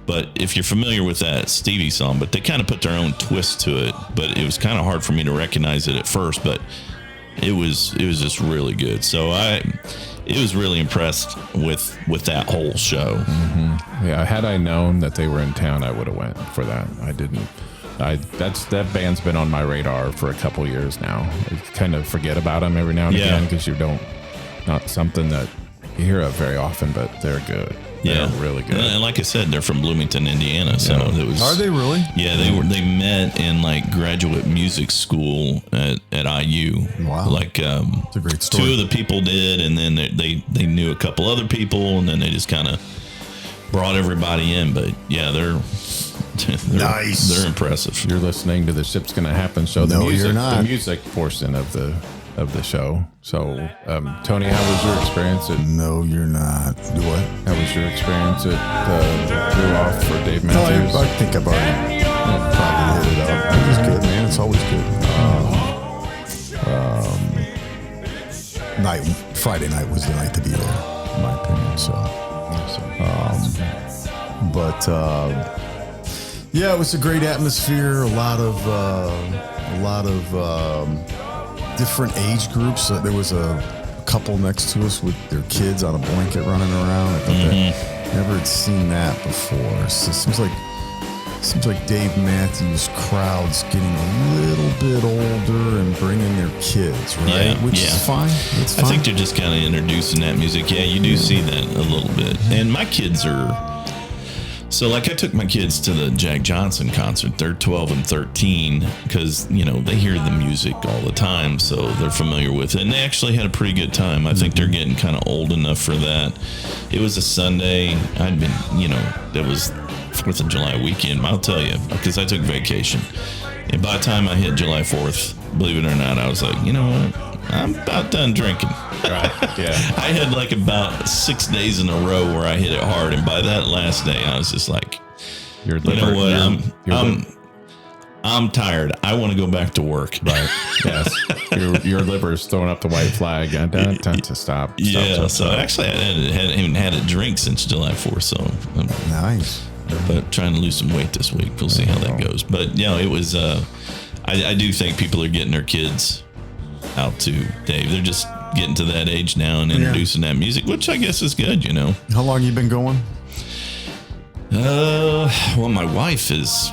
[SPEAKER 3] But if you're familiar with that Stevie song, but they kind of put their own twist to it. But it was kind of hard for me to recognize it at first, but it was just really good. So it was really impressed with that whole show.
[SPEAKER 2] Yeah, had I known that they were in town, I would have went for that. I didn't. That band's been on my radar for a couple years now. I kind of forget about them every now and again because not something that you hear of very often, but they're good. They're really good.
[SPEAKER 3] And like I said, they're from Bloomington, Indiana. So it was.
[SPEAKER 1] Are they really?
[SPEAKER 3] Yeah, they met in like graduate music school at IU.
[SPEAKER 1] Wow,
[SPEAKER 3] like
[SPEAKER 1] it's a great story.
[SPEAKER 3] Two of the people did, and then they knew a couple other people, and then they just kind of brought everybody in. But yeah, they're nice. They're impressive.
[SPEAKER 2] You're listening to the Ship's Gonna Happen show.
[SPEAKER 1] No, you're not.
[SPEAKER 2] The music portion of the of the show. So, Tony, how was your experience at?
[SPEAKER 1] No, you're not. Do what?
[SPEAKER 2] How was your experience at Brew Off for Dave Matthews?
[SPEAKER 1] I think I've already probably hit it up. It was good, man. It's always good. Friday night was the night to be there, in my opinion. So, yeah, it was a great atmosphere. A lot of different age groups. There was a couple next to us with their kids on a blanket running around. I thought that never had seen that before. So it seems like Dave Matthews' crowd's getting a little bit older and bringing their kids, right?
[SPEAKER 3] Yeah,
[SPEAKER 1] Which is fine. It's fine.
[SPEAKER 3] I think they're just kind of introducing that music. Yeah, you do see that a little bit. And my kids are... So, like, I took my kids to the Jack Johnson concert. They're 12 and 13 because, you know, they hear the music all the time, so they're familiar with it. And they actually had a pretty good time. I think they're getting kind of old enough for that. It was a Sunday. I'd been, you know, it was 4th of July weekend, I'll tell you, because I took vacation. And by the time I hit July 4th, believe it or not, I was like, you know what? I'm about done drinking.
[SPEAKER 2] Right. Yeah.
[SPEAKER 3] I had like about 6 days in a row where I hit it hard, and by that last day, I was just like,
[SPEAKER 2] Your
[SPEAKER 3] you know what? I'm tired. I want to go back to work.
[SPEAKER 2] Right. Yes. Your liver's throwing up the white flag. Time to stop.
[SPEAKER 3] Yeah.
[SPEAKER 2] Stop.
[SPEAKER 3] Actually, I hadn't even had a drink since July 4th. So
[SPEAKER 1] Nice.
[SPEAKER 3] But trying to lose some weight this week. We'll see how that goes. But you know, it was. I do think people are getting their kids out to Dave. They're just getting to that age now and introducing that music, which I guess is good, you know.
[SPEAKER 1] How long you been going?
[SPEAKER 3] Well, my wife has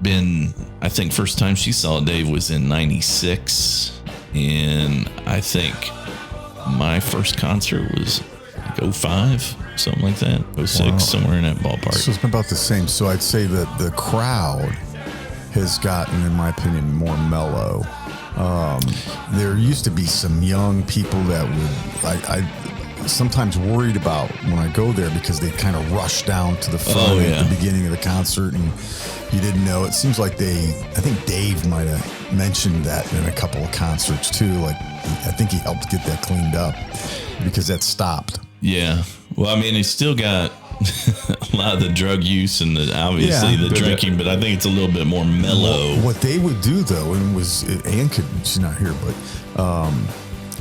[SPEAKER 3] been, I think first time she saw Dave was in 96. And I think my first concert was like 05, something like that. 06, somewhere in that ballpark.
[SPEAKER 1] So it's been about the same. So I'd say that the crowd has gotten, in my opinion, more mellow. There used to be some young people that would, I sometimes worried about when I go there because they kind of rush down to the front at the beginning of the concert and you didn't know. It seems like I think Dave might have mentioned that in a couple of concerts too. Like, I think he helped get that cleaned up because that stopped.
[SPEAKER 3] Yeah. Well, I mean, he's still got a lot of the drug use and obviously the drinking, but I think it's a little bit more mellow.
[SPEAKER 1] What they would do though, she's not here, but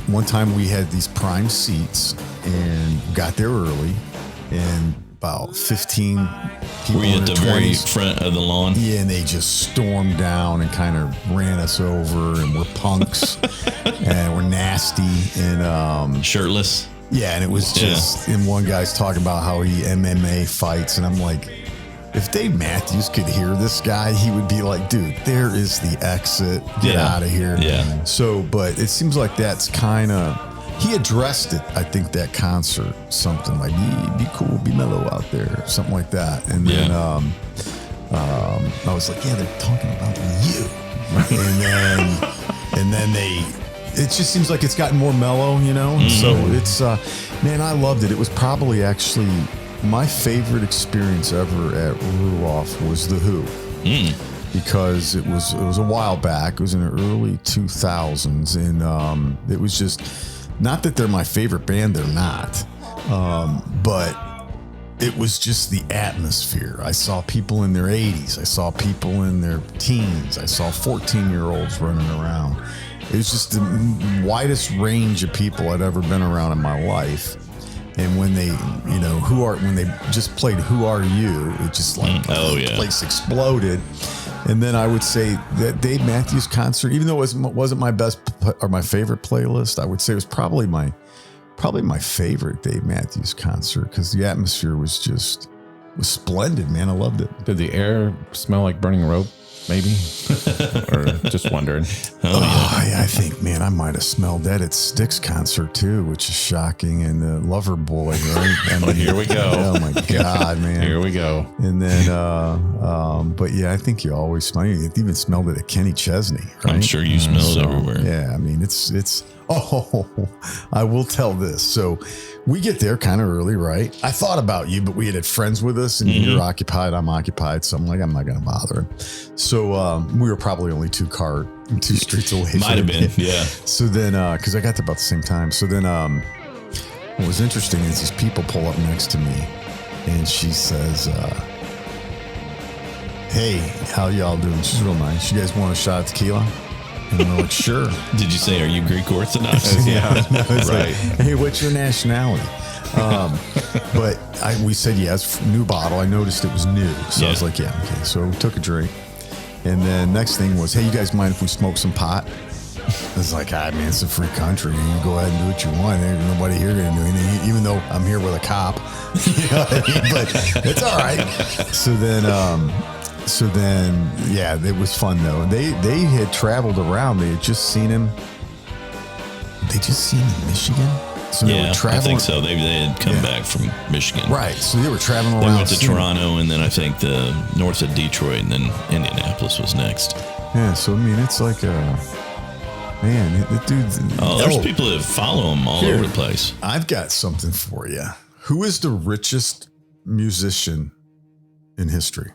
[SPEAKER 1] one time we had these prime seats and got there early, and about 15 people
[SPEAKER 3] Were you
[SPEAKER 1] in
[SPEAKER 3] at the
[SPEAKER 1] their
[SPEAKER 3] very
[SPEAKER 1] 20s,
[SPEAKER 3] front of the lawn?
[SPEAKER 1] yeah, and they just stormed down and kind of ran us over, and we're punks and we're nasty and
[SPEAKER 3] Shirtless?
[SPEAKER 1] yeah, and it was just, and one guy's talking about how he MMA fights, and I'm like, if Dave Matthews could hear this guy, he would be like, dude, there is the exit. Get out of here.
[SPEAKER 3] Yeah.
[SPEAKER 1] So, but it seems like that's kind of, he addressed it, I think, that concert, something like, be cool, be mellow out there, something like that. And then I was like, yeah, they're talking about you. and then it just seems like it's gotten more mellow, you know? And so it's, man, I loved it. It was probably actually my favorite experience ever at Ruoff was The Who. Because it was a while back. It was in the early 2000s. And it was just, not that they're my favorite band, they're not. But it was just the atmosphere. I saw people in their 80s. I saw people in their teens. I saw 14-year-olds running around. It was just the widest range of people I'd ever been around in my life. And when they, you know, when they just played Who Are You, it just like, the place exploded. And then I would say that Dave Matthews concert, even though it wasn't my best or my favorite playlist, I would say it was probably my favorite Dave Matthews concert because the atmosphere was splendid, man. I loved it.
[SPEAKER 2] Did the air smell like burning rope? Maybe, or just wondering.
[SPEAKER 1] Yeah, I think, man, I might have smelled that at Styx concert too, which is shocking. And Lover Boy, right? I mean,
[SPEAKER 2] Here we go.
[SPEAKER 1] Oh my God, man.
[SPEAKER 2] Here we go.
[SPEAKER 1] And then, but yeah, I think you always smell. You even smelled it at Kenny Chesney, right?
[SPEAKER 3] I'm sure you smell it everywhere.
[SPEAKER 1] Yeah, I mean, it's Oh, I will tell this. So we get there kind of early, right? I thought about you, but we had friends with us and you're occupied, I'm occupied. So I'm like, I'm not going to bother him. So we were probably only two streets away.
[SPEAKER 3] Might have been, yeah.
[SPEAKER 1] So then, because I got there about the same time. So then what was interesting is these people pull up next to me and she says, hey, how y'all doing? She's real nice. You guys want a shot of tequila? And I'm like, sure.
[SPEAKER 3] Did you say, are you Greek Orthodox?
[SPEAKER 1] Yeah. No, it's
[SPEAKER 2] Right.
[SPEAKER 1] like, hey, what's your nationality? But we said yes, new bottle. I noticed it was new. So I was like, yeah, okay. So we took a drink. And then next thing was, hey, you guys mind if we smoke some pot? I was like, man, it's a free country. You can go ahead and do what you want. There's nobody here going to do anything, even though I'm here with a cop. You know what I mean? But it's all right. So then, yeah, it was fun though. And they had traveled around. They had just seen him. They just seen him in Michigan. So they were traveling.
[SPEAKER 3] I think so. They had come back from Michigan.
[SPEAKER 1] Right. So they were traveling around.
[SPEAKER 3] They went to Toronto and then I think the north of Detroit and then Indianapolis was next.
[SPEAKER 1] Yeah. So, I mean, it's like man, the dude's.
[SPEAKER 3] Oh, there's people that follow him all over the place.
[SPEAKER 1] I've got something for you. Who is the richest musician in history?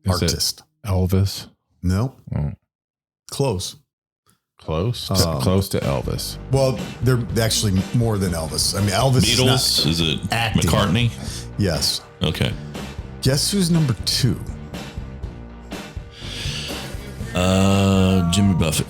[SPEAKER 1] Artist.
[SPEAKER 2] Elvis?
[SPEAKER 1] No.
[SPEAKER 2] Oh.
[SPEAKER 1] Close.
[SPEAKER 2] Close to Elvis.
[SPEAKER 1] Well, they're actually more than Elvis. I mean, Elvis
[SPEAKER 3] Beatles? Is it
[SPEAKER 1] acting.
[SPEAKER 3] McCartney?
[SPEAKER 1] Yes.
[SPEAKER 3] Okay.
[SPEAKER 1] Guess who's number 2?
[SPEAKER 3] Jimmy Buffett.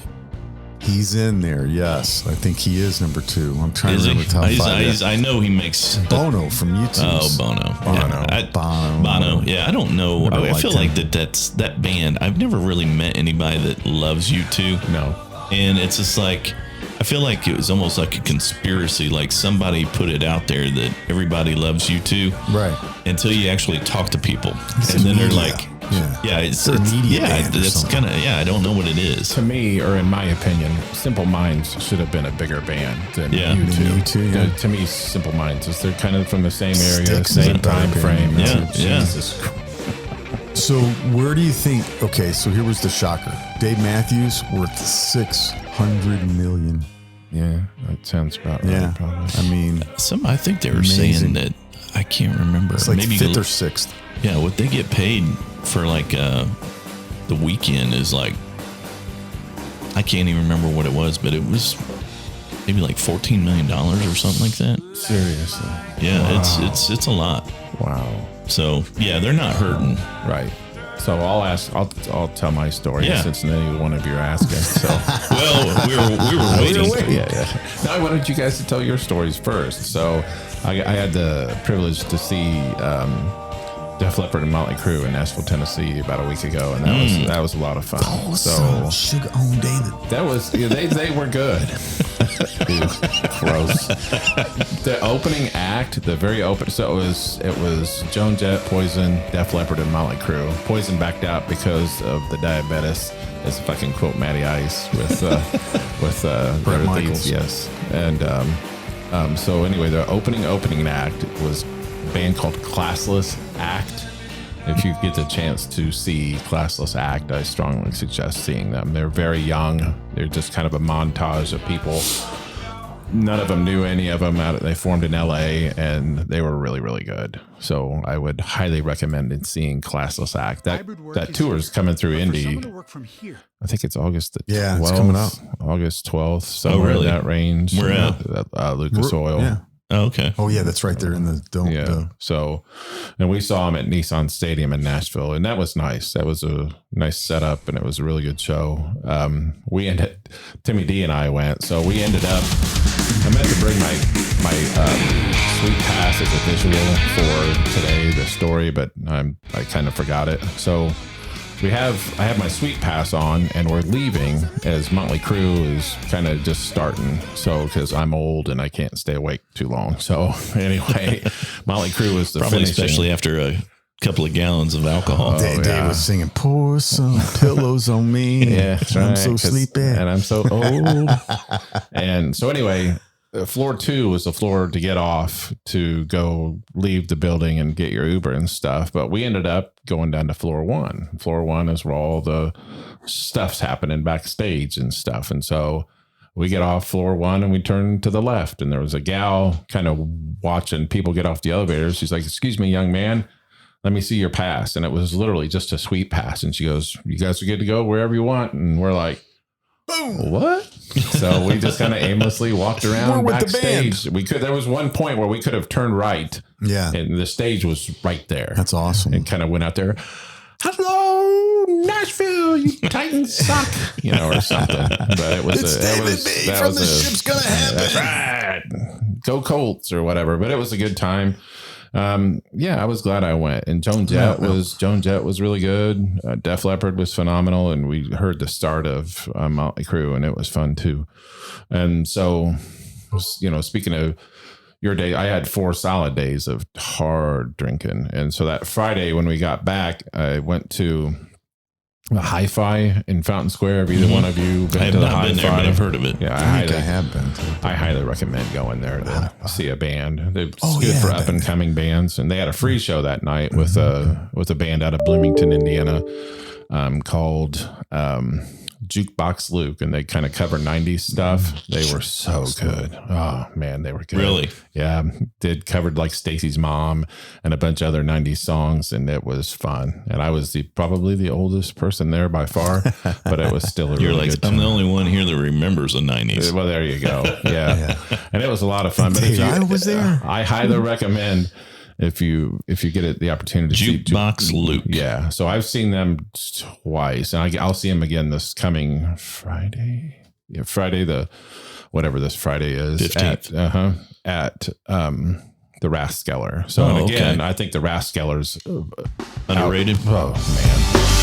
[SPEAKER 1] He's in there. Yes, I think he is number 2. I'm trying
[SPEAKER 3] Is
[SPEAKER 1] to
[SPEAKER 3] he?
[SPEAKER 1] remember top 5.
[SPEAKER 3] I know he makes
[SPEAKER 1] Bono from YouTube.
[SPEAKER 3] Oh, Bono. Yeah. Bono. Yeah, I don't know. I feel like that's that band. I've never really met anybody that loves U2.
[SPEAKER 2] No.
[SPEAKER 3] And it's just like, I feel like it was almost like a conspiracy. Like somebody put it out there that everybody loves U2.
[SPEAKER 1] Right.
[SPEAKER 3] Until you actually talk to people. And then they're like, it's
[SPEAKER 1] media band or
[SPEAKER 3] that's
[SPEAKER 1] something.
[SPEAKER 3] kind of, I don't know what it is.
[SPEAKER 2] To me, or in my opinion, Simple Minds should have been a bigger band than
[SPEAKER 1] Than
[SPEAKER 2] U2.
[SPEAKER 1] U2, yeah.
[SPEAKER 2] To me, Simple Minds is they're kind of from the same area,
[SPEAKER 1] Sticks is
[SPEAKER 2] same
[SPEAKER 1] a better
[SPEAKER 2] time
[SPEAKER 1] band.
[SPEAKER 2] frame.
[SPEAKER 3] Yeah,
[SPEAKER 2] Jesus.
[SPEAKER 1] So where do you think? Okay, so here was the shocker. Dave Matthews worth $600 million.
[SPEAKER 2] Yeah, that sounds about right.
[SPEAKER 1] Yeah,
[SPEAKER 2] Probably.
[SPEAKER 1] I mean,
[SPEAKER 3] I think they were
[SPEAKER 1] Amazing.
[SPEAKER 3] saying that, I can't remember.
[SPEAKER 1] it's like
[SPEAKER 3] Maybe
[SPEAKER 1] 5th or 6th.
[SPEAKER 3] Yeah, what they get paid for like the weekend is like, I can't even remember what it was, but it was maybe like $14 million or something like that.
[SPEAKER 2] Seriously.
[SPEAKER 3] Yeah,
[SPEAKER 2] Wow.
[SPEAKER 3] it's a lot.
[SPEAKER 2] Wow.
[SPEAKER 3] So yeah, they're not hurting.
[SPEAKER 2] Right. So I'll tell my story since neither one of you are asking. So
[SPEAKER 3] Well, we were waiting.
[SPEAKER 2] yeah. No, I wanted you guys to tell your stories first. So I had the privilege to see Def Leppard and Motley Crue in Nashville, Tennessee about a week ago, and that was a lot of fun.
[SPEAKER 1] So Sugar on David.
[SPEAKER 2] That was they were good. Ew, gross. The opening act, the very open. So it was Joan Jett, Poison, Def Leppard, and Motley Crue. Poison backed out because of the diabetes, as if I can quote Matty Ice with
[SPEAKER 1] Bret Michaels.
[SPEAKER 2] Yes, and so anyway, the opening act was a band called Classless Act. If you get the chance to see Classless Act, I strongly suggest seeing them. They're very young. They're just kind of a montage of people. None of them knew any of them. They formed in LA, and they were really, really good. So I would highly recommend seeing Classless Act. That tour is coming through Indy. I think it's August the 12th.
[SPEAKER 1] It's coming up.
[SPEAKER 2] August 12th, somewhere in that range.
[SPEAKER 3] Where at?
[SPEAKER 2] Lucas Oil.
[SPEAKER 1] Yeah.
[SPEAKER 3] Oh, okay.
[SPEAKER 1] Oh yeah, that's right there in the dome.
[SPEAKER 2] Yeah. So, and we saw him at Nissan Stadium in Nashville, and that was nice. That was a nice setup, and it was a really good show. Timmy D and I went, so we ended up. I meant to bring my sweet pass as a visual for today, the story, but I kind of forgot it. So I have my sweet pass on, and we're leaving as Motley Crue is kind of just starting. So because I'm old and I can't stay awake too long. So anyway, Motley Crue was the
[SPEAKER 3] Probably
[SPEAKER 2] finishing.
[SPEAKER 3] especially after a couple of gallons of alcohol.
[SPEAKER 1] Dave was singing, "Pour some pillows on me."
[SPEAKER 2] Yeah, that's
[SPEAKER 1] I'm
[SPEAKER 2] right,
[SPEAKER 1] so sleepy,
[SPEAKER 2] and I'm so old. And so anyway, floor 2 was the floor to get off to go leave the building and get your Uber and stuff. But we ended up going down to floor 1. Floor 1 is where all the stuff's happening backstage and stuff. And so we get off floor 1 and we turn to the left, and there was a gal kind of watching people get off the elevator. She's like, "Excuse me, young man, let me see your pass." And it was literally just a sweet pass. And she goes, "You guys are good to go wherever you want." And we're like, boom, what? So we just kind of aimlessly walked around backstage. There was one point where we could have turned right. Yeah. And the stage was right there.
[SPEAKER 1] That's awesome.
[SPEAKER 2] And kind of went out there. "Hello, Nashville, you Titans suck," or something. But it was
[SPEAKER 1] Ship's Gonna Happen.
[SPEAKER 2] That's right. Go Colts or whatever. But it was a good time. I was glad I went. And Joan Jett was really good. Def Leppard was phenomenal, and we heard the start of Motley Crue, and it was fun too. And so, speaking of your day, I had 4 solid days of hard drinking. And so that Friday when we got back, I went to the Hi-Fi in Fountain Square. Have either one of you been to the Hi-Fi?
[SPEAKER 3] Been there, but I've heard of it.
[SPEAKER 2] Yeah, I have been. I highly recommend going there to see a band. It's good for up and coming bands, and they had a free show that night with a band out of Bloomington, Indiana, called Jukebox Luke, and they kind of cover 90s stuff. They were so good. Oh man, they were good.
[SPEAKER 3] Really?
[SPEAKER 2] Yeah. Did covered like Stacy's Mom and a bunch of other 90s songs, and it was fun. And I was probably the oldest person there by far, but it was still a really good time.
[SPEAKER 3] I'm the only one here that remembers the 90s.
[SPEAKER 2] Well, there you go. Yeah. And it was a lot of fun. But
[SPEAKER 1] I was there.
[SPEAKER 2] I highly recommend if you get the opportunity to see
[SPEAKER 3] Jukebox Luke.
[SPEAKER 2] Yeah. So I've seen them twice, and I'll see them again this coming Friday. Yeah, Friday whatever this Friday is
[SPEAKER 3] 15th.
[SPEAKER 2] At the Rathskeller. So and again, I think the Rathskeller's
[SPEAKER 3] underrated.
[SPEAKER 2] Oh man,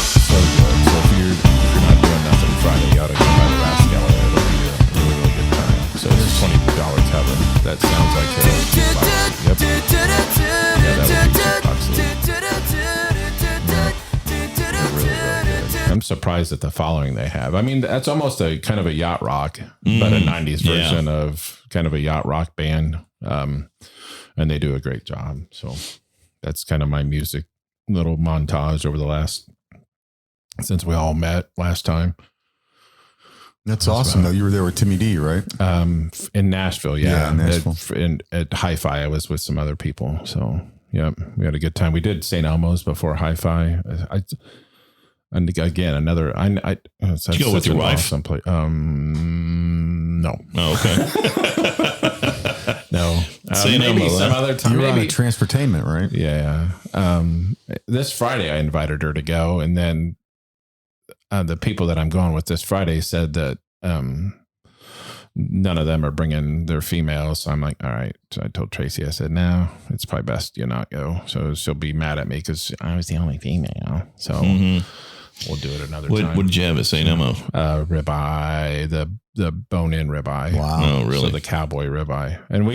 [SPEAKER 2] so good. So if you're not doing nothing Friday, you ought to go by the Rathskeller. It'll be a really good time. So it's $20 cover. That sounds like yep. Yeah, that I'm surprised at the following they have. I mean, that's almost a kind of a yacht rock, but a 90s version of kind of a yacht rock band. And they do a great job. So that's kind of my music little montage over since we all met last time.
[SPEAKER 1] That's awesome, though. You were there with Timmy D, right?
[SPEAKER 2] In Nashville, yeah.
[SPEAKER 1] In Nashville.
[SPEAKER 2] At Hi-Fi, I was with some other people. So, yeah, we had a good time. We did St. Elmo's before Hi-Fi. And again, another.
[SPEAKER 3] Did you go with your wife?
[SPEAKER 2] No.
[SPEAKER 3] Oh, okay.
[SPEAKER 2] No.
[SPEAKER 3] Maybe
[SPEAKER 2] some other time.
[SPEAKER 1] You were on a transportainment, right?
[SPEAKER 2] Yeah. This Friday, I invited her to go, and then the people that I'm going with this Friday said that none of them are bringing their females. So I'm like, all right. So I told Tracy, I said, no, it's probably best you not go. So she'll be mad at me because I was the only female. So we'll do it another time.
[SPEAKER 3] What did you have at St. Elmo?
[SPEAKER 2] Ribeye, the bone-in ribeye.
[SPEAKER 1] Wow.
[SPEAKER 3] Oh, really?
[SPEAKER 2] So the cowboy ribeye. And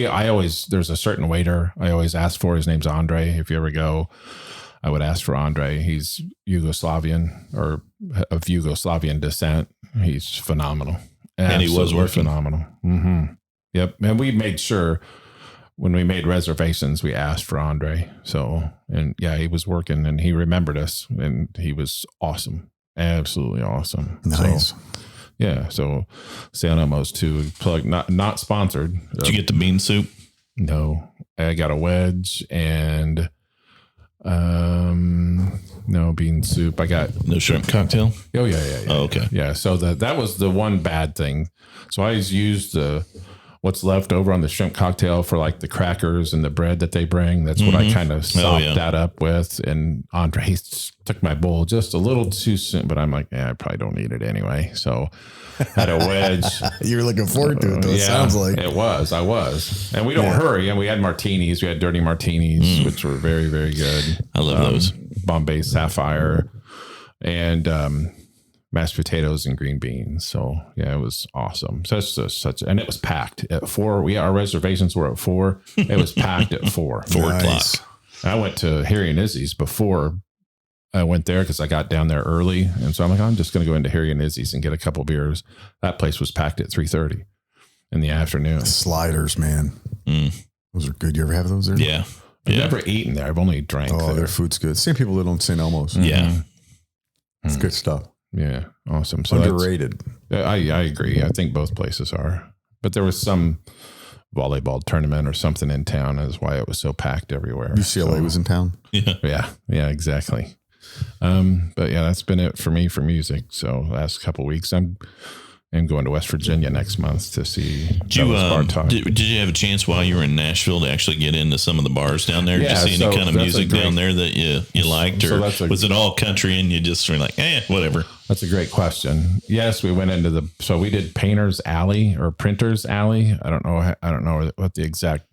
[SPEAKER 2] there's a certain waiter I always ask for. His name's Andre. If you ever go, I would ask for Andre. He's Yugoslavian or of Yugoslavian descent. He's phenomenal.
[SPEAKER 3] And he was working.
[SPEAKER 2] Phenomenal. Mm-hmm. Yep. And we made sure when we made reservations, we asked for Andre. So, and yeah, he was working and he remembered us and he was awesome. Absolutely awesome.
[SPEAKER 1] Nice.
[SPEAKER 2] So, yeah. So St. Elmo's to plug, not sponsored.
[SPEAKER 3] Did you get the bean soup?
[SPEAKER 2] No, I got a wedge and no bean soup. I got
[SPEAKER 3] no shrimp cocktail.
[SPEAKER 2] Oh yeah.
[SPEAKER 3] Oh, okay.
[SPEAKER 2] Yeah. So that was the one bad thing. So I always used what's left over on the shrimp cocktail for like the crackers and the bread that they bring. That's what I kind of sopped that up with. And Andre took my bowl just a little too soon, but I'm like, I probably don't need it anyway. So had a wedge.
[SPEAKER 1] You're looking forward to it, though. It sounds like
[SPEAKER 2] it was. I was, and we don't hurry. And we had martinis. We had dirty martinis, which were very, very good.
[SPEAKER 3] I love those.
[SPEAKER 2] Bombay Sapphire and mashed potatoes and green beans. So yeah, it was awesome. And it was packed at 4. Our reservations were at 4. It was packed at 4.
[SPEAKER 3] 4 o'clock.
[SPEAKER 2] I went to Harry and Izzy's before I went there because I got down there early. And so I'm like, I'm just going to go into Harry and Izzy's and get a couple beers. That place was packed at 3:30 in the afternoon.
[SPEAKER 1] The sliders, man. Those are good. You ever have those there?
[SPEAKER 3] Yeah.
[SPEAKER 2] I've never eaten there. I've only drank there.
[SPEAKER 1] Their food's good. Same people that own St. Elmo's.
[SPEAKER 3] Yeah.
[SPEAKER 1] It's good stuff.
[SPEAKER 2] Yeah. Awesome. So
[SPEAKER 1] underrated.
[SPEAKER 2] I agree. I think both places are, but there was some volleyball tournament or something in town. That's why it was so packed everywhere.
[SPEAKER 1] UCLA was in town.
[SPEAKER 2] Yeah, exactly. But yeah, that's been it for me for music. So last couple of weeks, I'm going to West Virginia next month to see.
[SPEAKER 3] Did you have a chance while you were in Nashville to actually get into some of the bars down there?
[SPEAKER 2] Yeah,
[SPEAKER 3] Did you see any kind of music down there that you liked, or was it all country and you just were like, whatever?
[SPEAKER 2] That's a great question. Yes, we went into we did Painter's Alley or Printer's Alley. I don't know what the exact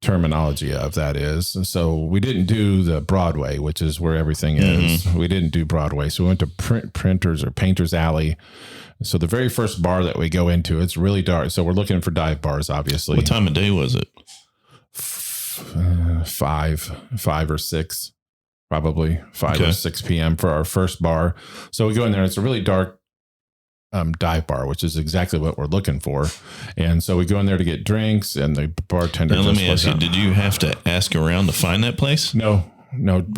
[SPEAKER 2] terminology of that is. So we didn't do the Broadway, which is where everything is. We didn't do Broadway. So we went to Printers or Painter's Alley. So the very first bar that we go into, it's really dark. So we're looking for dive bars, obviously.
[SPEAKER 3] What time of day was it?
[SPEAKER 2] 5 or 6, probably 5 or 6 p.m. for our first bar. So we go in there. It's a really dark dive bar, which is exactly what we're looking for. And so we go in there to get drinks, and the bartender.
[SPEAKER 3] Now, let me ask you: did you have to ask around to find that place?
[SPEAKER 2] No,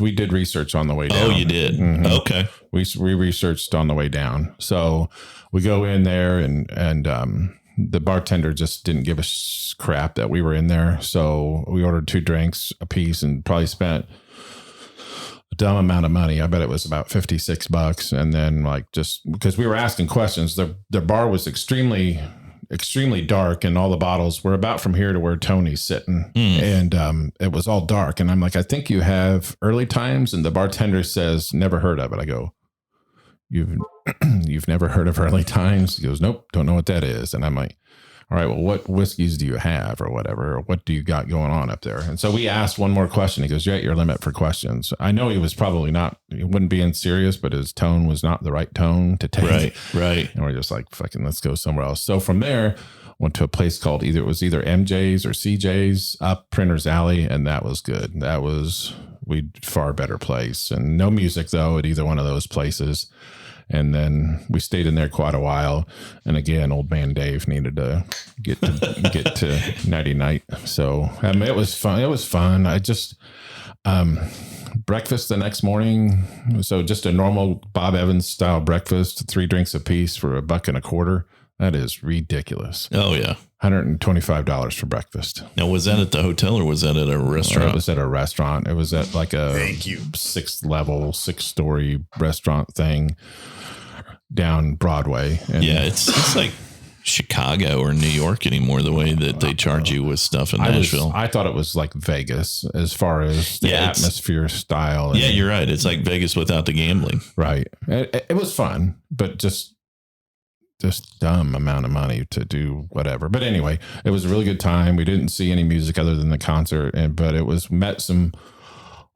[SPEAKER 2] we did research on the way down.
[SPEAKER 3] Oh, you did? Mm-hmm. Okay.
[SPEAKER 2] We researched on the way down. So we go in there, and the bartender just didn't give us crap that we were in there. So we ordered 2 drinks a piece and probably spent a dumb amount of money. I bet it was about $56. And then just because we were asking questions, the bar was extremely dark, and all the bottles were about from here to where Tony's sitting. And it was all dark. And I'm like, I think you have early times. And the bartender says, never heard of it. I go, you've never heard of early times? He goes, nope, don't know what that is. And I'm like, all right, well, what whiskeys do you have or whatever? Or what do you got going on up there? And so we asked one more question. He goes, you're at your limit for questions. I know he was probably not, he wouldn't be in serious, but his tone was not the right tone to take.
[SPEAKER 3] Right.
[SPEAKER 2] And we're just like, fucking, let's go somewhere else. So from there, went to a place called either MJ's or CJ's up Printer's Alley. And that was good. That was far better place, and no music though at either one of those places. And then we stayed in there quite a while. And again, old man Dave needed to get to nighty night. So it was fun. It was fun. I just breakfast the next morning. So just a normal Bob Evans style breakfast, 3 drinks a piece for $1.25. That is ridiculous.
[SPEAKER 3] Oh yeah.
[SPEAKER 2] $125 for breakfast.
[SPEAKER 3] Now, was that at the hotel or was that at a restaurant?
[SPEAKER 2] It was at a restaurant. It was at like a 6th level, 6-story restaurant thing down Broadway. And
[SPEAKER 3] yeah, it's like Chicago or New York anymore, the way that they charge you with stuff in Nashville.
[SPEAKER 2] I thought it was like Vegas as far as the atmosphere style.
[SPEAKER 3] Yeah, you're right. It's like Vegas without the gambling.
[SPEAKER 2] Right. It was fun, but just dumb amount of money to do whatever. But anyway, it was a really good time. We didn't see any music other than the concert, but met some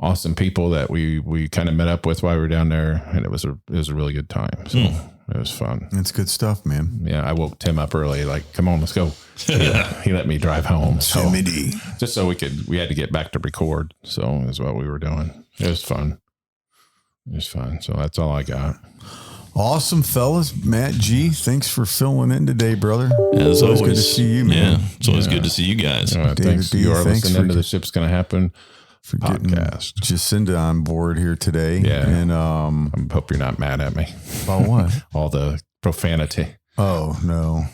[SPEAKER 2] awesome people that we kind of met up with while we were down there, and it was a really good time. So it was fun.
[SPEAKER 1] That's good stuff, man.
[SPEAKER 2] Yeah, I woke Tim up early, like, come on, let's go. He let me drive home. So, just so we had to get back to record. So is what we were doing. It was fun. So that's all I got.
[SPEAKER 1] Awesome, fellas. Matt G, thanks for filling in today, brother.
[SPEAKER 3] As always,
[SPEAKER 1] good to see you, man.
[SPEAKER 3] Yeah, it's always good to see you guys.
[SPEAKER 2] Thanks.
[SPEAKER 1] B,
[SPEAKER 2] You are
[SPEAKER 1] thanks
[SPEAKER 2] listening to the Ship's Gonna Happen
[SPEAKER 1] for getting
[SPEAKER 2] podcast.
[SPEAKER 1] Jacinda on board here today.
[SPEAKER 2] Yeah.
[SPEAKER 1] And
[SPEAKER 2] I hope you're not mad at me.
[SPEAKER 1] about what?
[SPEAKER 2] All the profanity.
[SPEAKER 1] Oh, no.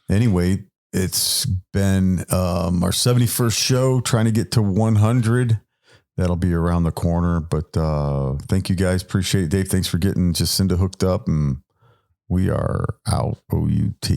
[SPEAKER 1] Anyway, it's been our 71st show, trying to get to 100. That'll be around the corner. But thank you guys. Appreciate it. Dave, thanks for getting Jacinda hooked up. And we are out. OUT.